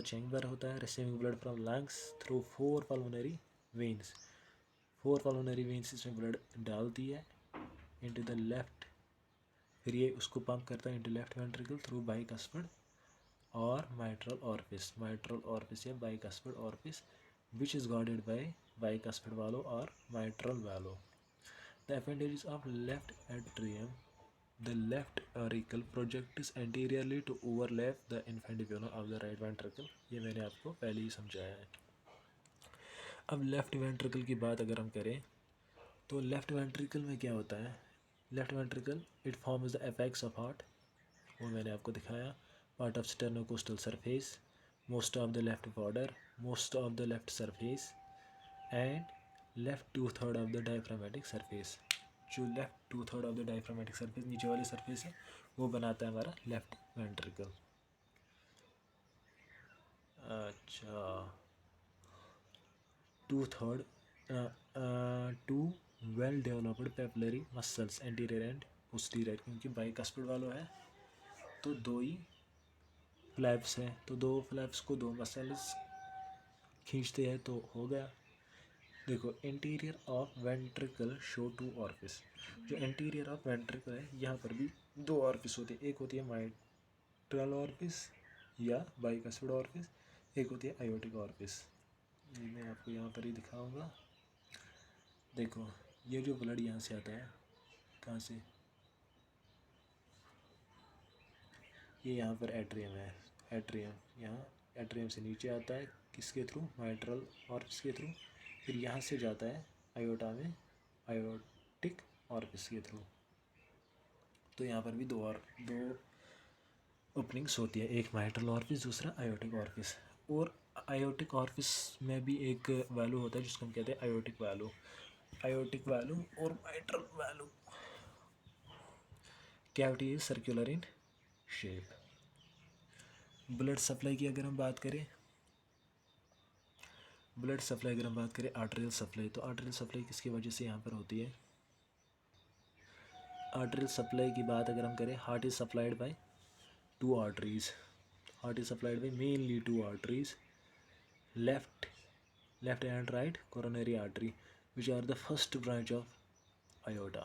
chamber होता है. Receiving blood from lungs through 4 pulmonary veins. 4 pulmonary veins इसमें blood डालती है into the left. फिर ये उसको पंप करता है into left ventricle through bicuspid और माइट्रल ऑरिफिस या bicuspid orifice which is guarded by bicuspid वालो और माइट्रल वालो. The appendages of left atrium, the left auricle projects anteriorly to overlap the infundibulum of the right ventricle. ये मैंने आपको पहले ही समझाया है. अब लेफ्ट वेंट्रिकल की बात अगर हम करें तो लेफ्ट वेंट्रिकल में क्या होता है? Left ventricle it forms the apex of heart, वो मैंने आपको दिखाया. Part of sternocostal surface, most of the left border, most of the left surface and left 2/3 of the diaphragmatic surface. जो left 2/3 of the diaphragmatic surface नीचे वाली surface है वो बनाता है हमारा लेफ्ट वेंट्रिकल. अच्छा, 2/3 two well developed papillary muscles anterior and posterior. क्योंकि बाइकस्पिड वालों है तो 2 ही फ्लैप्स हैं, तो 2 फ्लैप्स को 2 मसल्स खींचते हैं तो हो गया. देखो interior of ventricle show 2 orifice. जो इंटीरियर ऑफ वेंट्रिकल है यहाँ पर भी 2 ऑरिफिस होती है. एक होती है माइट्रल ऑरिफिस या बाइकस्पिड ऑरिफिस, एक होती है आयोटिक ऑरिफिस. ये मैं आपको यहाँ पर ही दिखाऊंगा. देखो ये जो ब्लड यहाँ से आता है, कहाँ से? ये यहाँ पर एट्रियम है. एट्रियम यहाँ एट्रियम से नीचे आता है. किसके थ्रू? माइट्रल ऑरिफिस के थ्रू. फिर यहाँ से जाता है आयोटा में आयोटिक ऑरिफिस के थ्रू. तो यहाँ पर भी 2 ओपनिंग्स होती है, एक माइट्रल ऑरिफिस, दूसरा आयोटिक ऑरिफिस. और आयोटिक ऑरिफिस में भी एक वैल्यू होता है जिसको हम कहते हैं आयोटिक वैल्यू और mitral value. Cavity is circular in shape. Blood supply की अगर हम बात करें आर्टेरियल सप्लाई, तो आर्टेरियल सप्लाई किसकी वजह से यहाँ पर होती है? आर्टेरियल सप्लाई की बात अगर हम करें, heart is supplied by 2 arteries. Heart is supplied by mainly 2 arteries, left and right coronary artery, which are the first branch of aorta.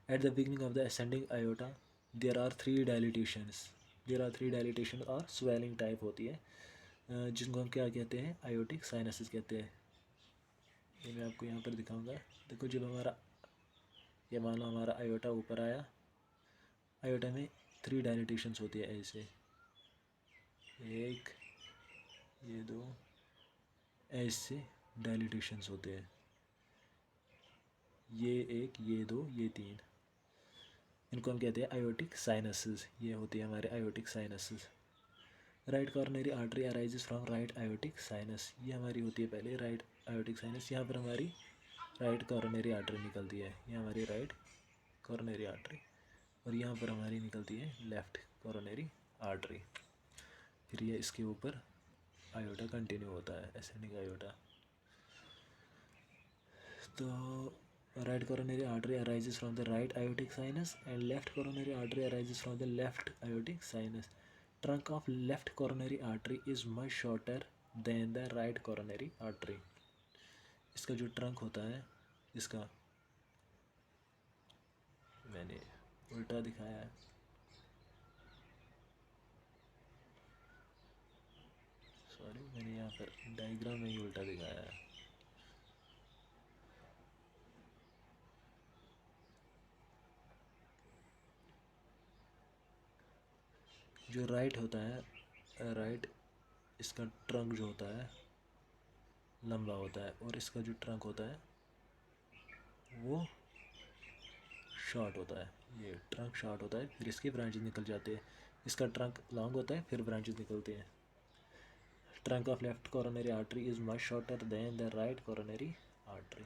At the beginning of the ascending aorta there are 3 dilatations. और swelling type होती है जिनको हम क्या कहते हैं? Aortic sinuses कहते हैं. ये मैं आपको यहाँ पर दिखाऊंगा. देखो जब ये मान लो हमारा आयोटा ऊपर आया, आयोटा में 3 डायलिटेशंस होती है ऐसे, 1 ये 2 ऐसे डायलिटेशंस होते हैं. ये 1 ये 2 ये 3, इनको हम कहते हैं आयोटिक साइनसिस. ये होती है हमारे aortic sinuses. Right coronary artery arises from right aortic sinus. ये हमारी होती है पहले राइट आयोटिक साइनस. यहाँ पर हमारी राइट कॉर्नरी आर्टरी निकलती है. ये हमारी राइट कॉर्नरी आर्टरी और यहाँ पर हमारी निकलती है लेफ्ट कॉर्नरी आर्टरी. फिर ये इसके ऊपर आयोटा कंटिन्यू होता है, एसेंडिंग आयोटा. तो right coronary artery arises from the right aortic sinus and left coronary artery arises from the left aortic sinus. Trunk of left coronary artery is much shorter than the right coronary artery. इसका जो trunk होता है इसका मैंने उल्टा दिखाया है। Sorry, मैंने यहाँ पर डायग्राम में ही उल्टा दिखाया है। जो राइट होता है, राइट, इसका ट्रंक जो होता है लंबा होता है, और इसका जो ट्रंक होता है वो शॉर्ट होता है। ये ट्रंक शॉर्ट होता है, फिर इसके ब्रांचेस निकल जाते हैं। इसका ट्रंक लॉन्ग होता है, फिर ब्रांचेस निकलते हैं। Trunk of left coronary artery is much shorter than the right coronary artery.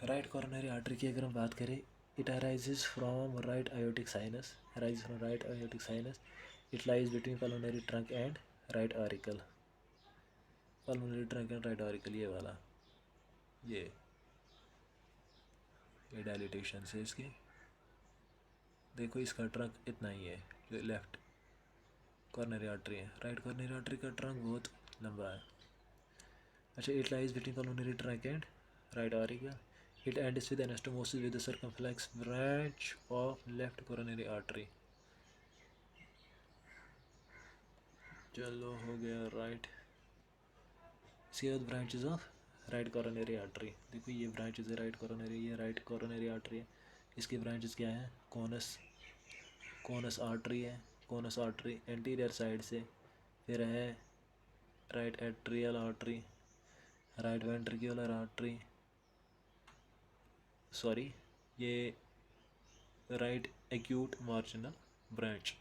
Right coronary artery की अगर हम बात करें, it arises from right aortic sinus, it lies between pulmonary trunk and right auricle. Pulmonary trunk and right auricle, ये वाला, ये dilatation से इसकी, देखो इसका ट्रंक इतना ही है जो लेफ्ट कॉर्नरी आर्टरी है। राइट कॉर्नरी आर्टरी का ट्रंक बहुत लंबा है। अच्छा, it lies between pulmonary trunk and right auricle, it ends with anastomosis with the circumflex branch of left coronary artery. चलो हो गया राइट। इसके बाद branches of right coronary artery, देखो ये ब्रांचेस है राइट कॉरोनरी, ये राइट कॉरोनरी आर्टरी है। इसकी ब्रांचेस क्या है? कोनस आर्टरी है, कोनस आर्टरी एंटीरियर साइड से, फिर है right atrial artery, right ventricular artery, sorry ये राइट एक्यूट मार्जिनल ब्रांच।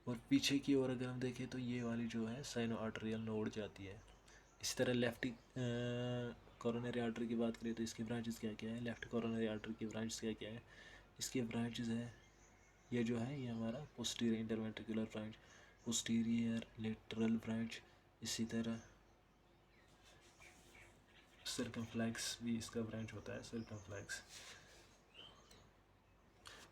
और पीछे की ओर अगर हम देखें तो ये वाली जो है साइनो आर्टरियल नोड जाती है। इसी तरह लेफ्ट कोरोनरी आर्टरी की बात करें तो इसकी ब्रांचेस क्या क्या है? लेफ्ट कोरोनरी आर्टरी की ब्रांचेस क्या क्या है? इसकी ब्रांचेस है, ये जो है ये हमारा posterior interventricular branch, posterior lateral branch, इसी तरह सर्कमफ्लेक्स भी इसका ब्रांच होता है, circumflex.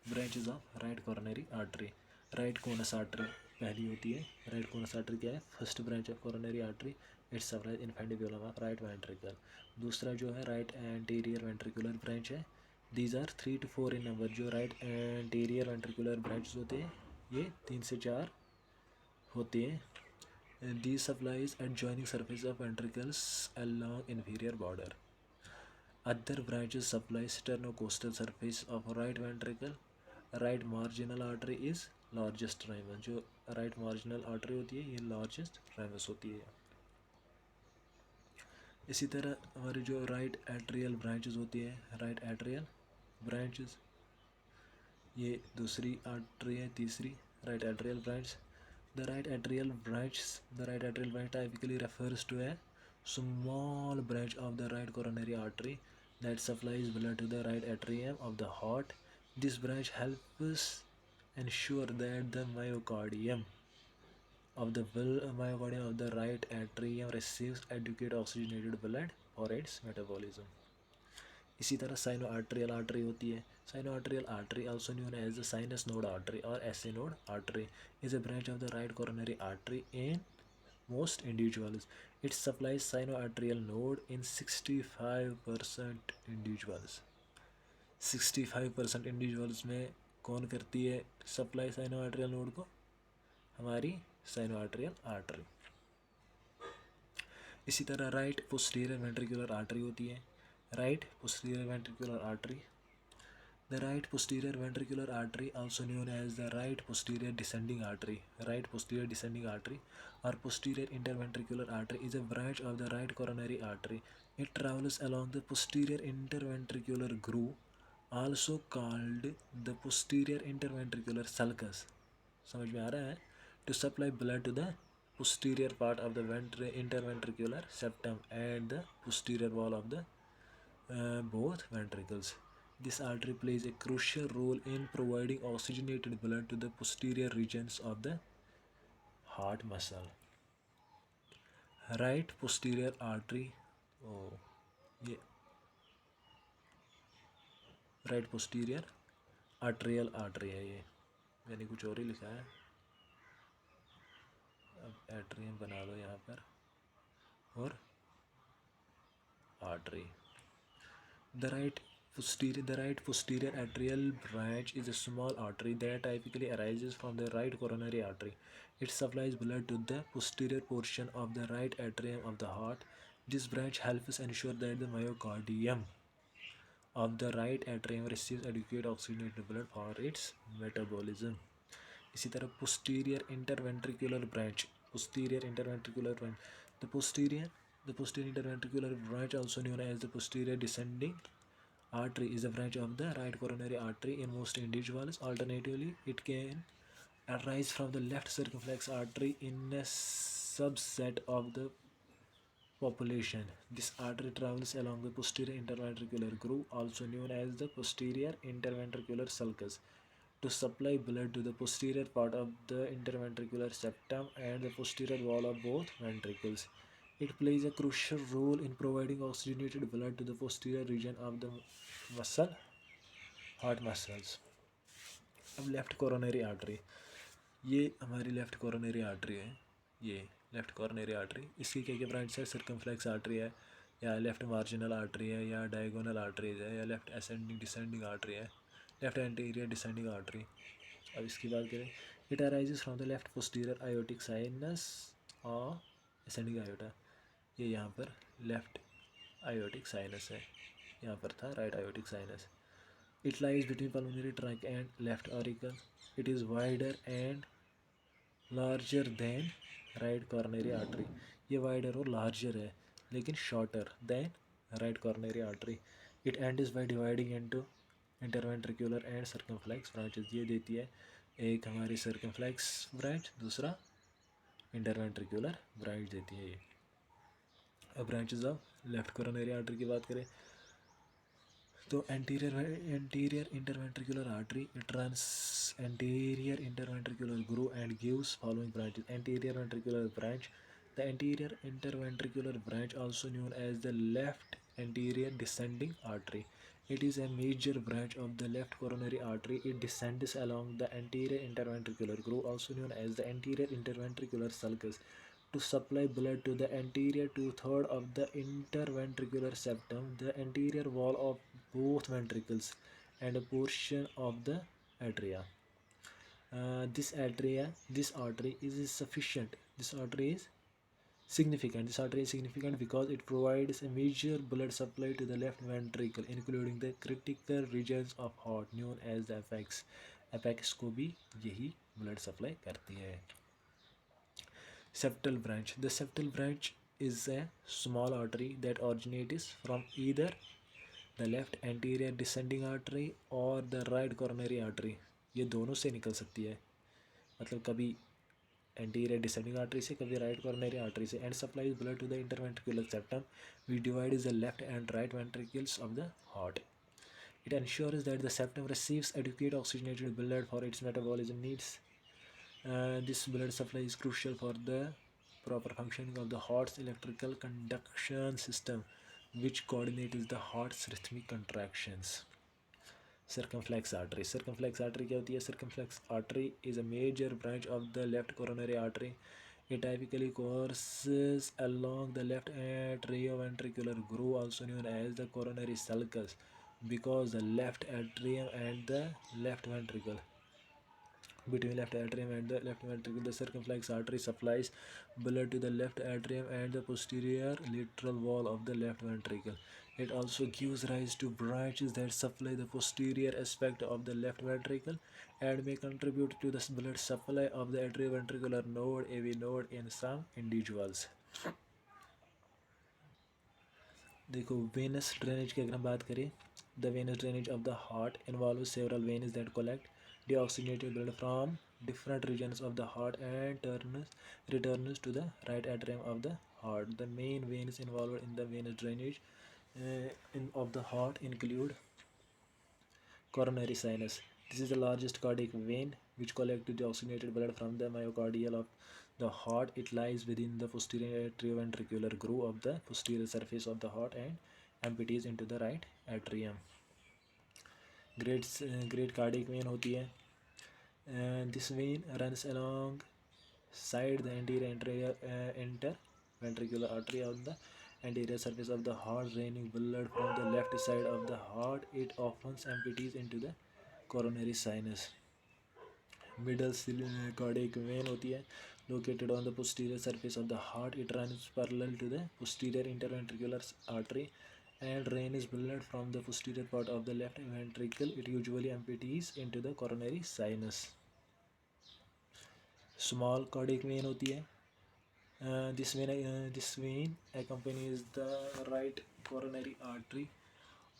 Branches of right coronary artery, right conus artery पहली होती है। राइट कोनस आर्टरी क्या है? First branch of coronary artery, its supplies infundibulum of right ventricle. दूसरा जो है राइट एंटीरियर वेंट्रिकुलर ब्रांच है। These are 3 to 4 in number. जो राइट एंटीरियर वेंट्रिकुलर ब्रांचेस होते हैं ये 3 से 4 होते हैं। These supplies adjoining surface of ventricles along inferior border. Other branches supply sternocostal surface of right ventricle. Right marginal artery is largest ramus. जो right marginal artery होती है ये लार्जेस्ट राइमस होती है। इसी तरह हमारी जो राइट एट्रियल ब्रांचेस होती है, राइट एट्रियल ब्रांचेस, ये दूसरी आर्टरी है, तीसरी right atrial branch. The right atrial branch typically refers to a small branch of the right coronary artery that supplies blood to the right atrium of the heart. This branch helps ensure that the myocardium of the right atrium receives adequate oxygenated blood for its metabolism. इसी तरह cyano arterial artery होती है। Sino arterial artery also known as the sinus node artery और S node artery is a branch of the right coronary artery in most individuals. It supplies sinoatrial node in 65% individuals. 65% individuals में कौन करती है supply साइनोआर्ट्रियल node को? हमारी साइनोआर्ट्रियल artery. इसी तरह right posterior ventricular artery होती है। Right posterior ventricular artery, the right posterior ventricular artery, also known as the right posterior descending artery, or posterior interventricular artery, is a branch of the right coronary artery. It travels along the posterior interventricular groove, also called the posterior interventricular sulcus. समझ में आ रहा है? To supply blood to the posterior part of the interventricular septum and the posterior wall of the both ventricles. This artery plays a crucial role in providing oxygenated blood to the posterior regions of the heart muscle. Right posterior artery, ये right posterior arterial artery है, ये मैंने कुछ और ही लिखा है, अब atrium बना लो यहाँ पर और artery. The right The right posterior atrial branch is a small artery that typically arises from the right coronary artery. It supplies blood to the posterior portion of the right atrium of the heart. This branch helps ensure that the myocardium of the right atrium receives adequate oxygenated blood for its metabolism. इसी तरह posterior interventricular branch, the posterior interventricular branch, also known as the posterior descending artery, is a branch of the right coronary artery in most individuals. Alternatively, it can arise from the left circumflex artery in a subset of the population. This artery travels along the posterior interventricular groove, also known as the posterior interventricular sulcus, to supply blood to the posterior part of the interventricular septum and the posterior wall of both ventricles. It plays a crucial role in providing oxygenated blood to the posterior region of the heart muscles. अब left coronary artery, ये हमारी left coronary artery है, ये left coronary artery, इसकी क्या क्या branch है? Circumflex artery है, या लेफ्ट मार्जिनल आर्टरी है, या डायगोनल आर्टरीज है, या लेफ्ट असेंडिंग डिसेंडिंग आर्टरी है, लेफ्ट एंटीरियर डिसेंडिंग आर्टरी. अब इसकी बात करें, it arises from the left posterior aortic sinus और असेंडिंग आयोटा. ये यहाँ पर लेफ्ट आयोटिक साइनस है, यहाँ पर था right aortic sinus. It lies between pulmonary trunk and left auricle. It is wider and larger than right coronary artery. ये wider और larger है, लेकिन shorter than right coronary artery. It ends by dividing into interventricular and circumflex branches. ये देती है एक हमारी circumflex branch, दूसरा interventricular branch देती है ये. अब branches of left coronary artery की बात करें तो anterior interventricular artery, it runs anterior interventricular groove and gives following branches. Anterior ventricular branch, the anterior interventricular branch, also known as the left anterior descending artery. It is a major branch of the left coronary artery. It descends along the anterior interventricular groove, also known as the anterior interventricular sulcus, to supply blood to the anterior two-thirds of the interventricular septum, the anterior wall of both ventricles, and a portion of the atria. This artery is sufficient. This artery is significant. This artery is significant because it provides a major blood supply to the left ventricle, including the critical regions of heart known as the apex. Apex को भी यही blood supply करती है. Septal branch. The septal branch is a small artery that originates from either the left anterior descending artery or the right coronary artery. ये दोनों से निकल सकती है, मतलब कभी anterior descending artery से, कभी right coronary artery से, and supplies blood to the interventricular septum, which divides the left and right ventricles of the heart. It ensures that the septum receives adequate oxygenated blood for its metabolism needs. This blood supply is crucial for the proper functioning of the heart's electrical conduction system, which coordinates the heart's rhythmic contractions. Circumflex artery. Circumflex artery क्या होती है? Circumflex artery is a major branch of the left coronary artery. It typically courses along the left atrioventricular groove, also known as the coronary sulcus, because the left atrium and the left ventricle. Between left atrium and the left ventricle, the circumflex artery supplies blood to the left atrium and the posterior lateral wall of the left ventricle. It also gives rise to branches that supply the posterior aspect of the left ventricle and may contribute to the blood supply of the atrioventricular node, AV node, in some individuals. देखो venous drainage की अगर हम बात करें, the venous drainage of the heart involve several veins that collect deoxygenated blood from different regions of the heart and returns to the right atrium of the heart. The main veins involved in the venous drainage of the heart include coronary sinus. This is the largest cardiac vein which collects the oxygenated blood from the myocardial of the heart. It lies within the posterior atrioventricular groove of the posterior surface of the heart and empties into the right atrium. Great cardiac vein होती है. This vein runs alongside the anterior interventricular artery of the anterior surface of the heart, draining blood from the left side of the heart. It often empties into the coronary sinus. Middle cardiac vein होती है, located on the posterior surface of the heart. It runs parallel to the posterior interventricular artery and drains blood from the posterior part of the left ventricle. It usually empties into the coronary sinus. Small cardiac vein होती है. This vein accompanies the right coronary artery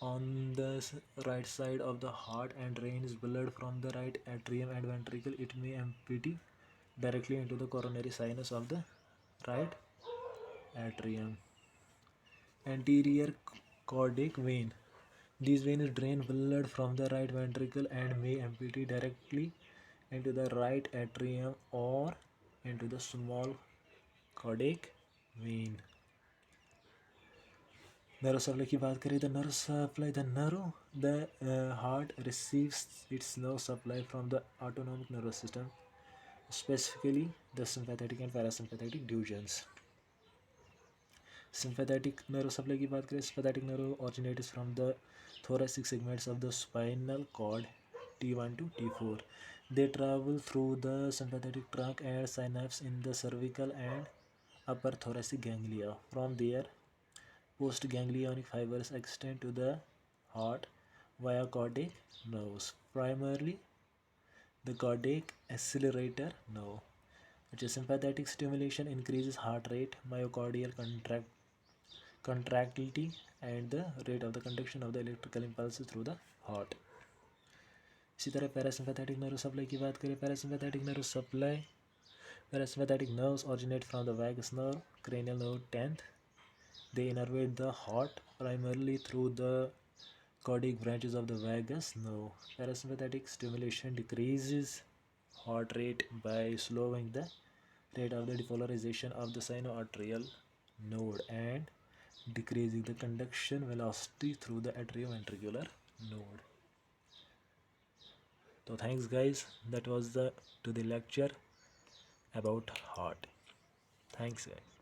on the right side of the heart and drains blood from the right atrium and ventricle. It may empty directly into the coronary sinus of the right atrium. Anterior cardiac vein. These veins drain blood from the right ventricle and may empty directly into the right atrium or into the small cardiac vein. Nerve supply की बात करें, the heart receives its nerve supply from the autonomic nervous system, specifically the sympathetic and parasympathetic divisions. Sympathetic nerve supply की बात करें, sympathetic nerve originates from the thoracic segments of the spinal cord T1 to T4. They travel through the sympathetic trunk and synapse in the cervical and upper thoracic ganglia. From there, postganglionic fibers extend to the heart via cardiac nerves, primarily the cardiac accelerator nerve. Which is sympathetic stimulation increases heart rate, myocardial contractility, and the rate of the conduction of the electrical impulses through the heart. इसी तरह parasympathetic nerve supply की बात करें, parasympathetic nerves originate from the vagus nerve, cranial nerve 10th. They innervate the heart primarily through the cardiac branches of the vagus nerve. Parasympathetic stimulation decreases heart rate by slowing the rate of the depolarization of the sinoatrial node and decreasing the conduction velocity through the atrioventricular node. So thanks guys, that was the lecture about heart. Thanks guys.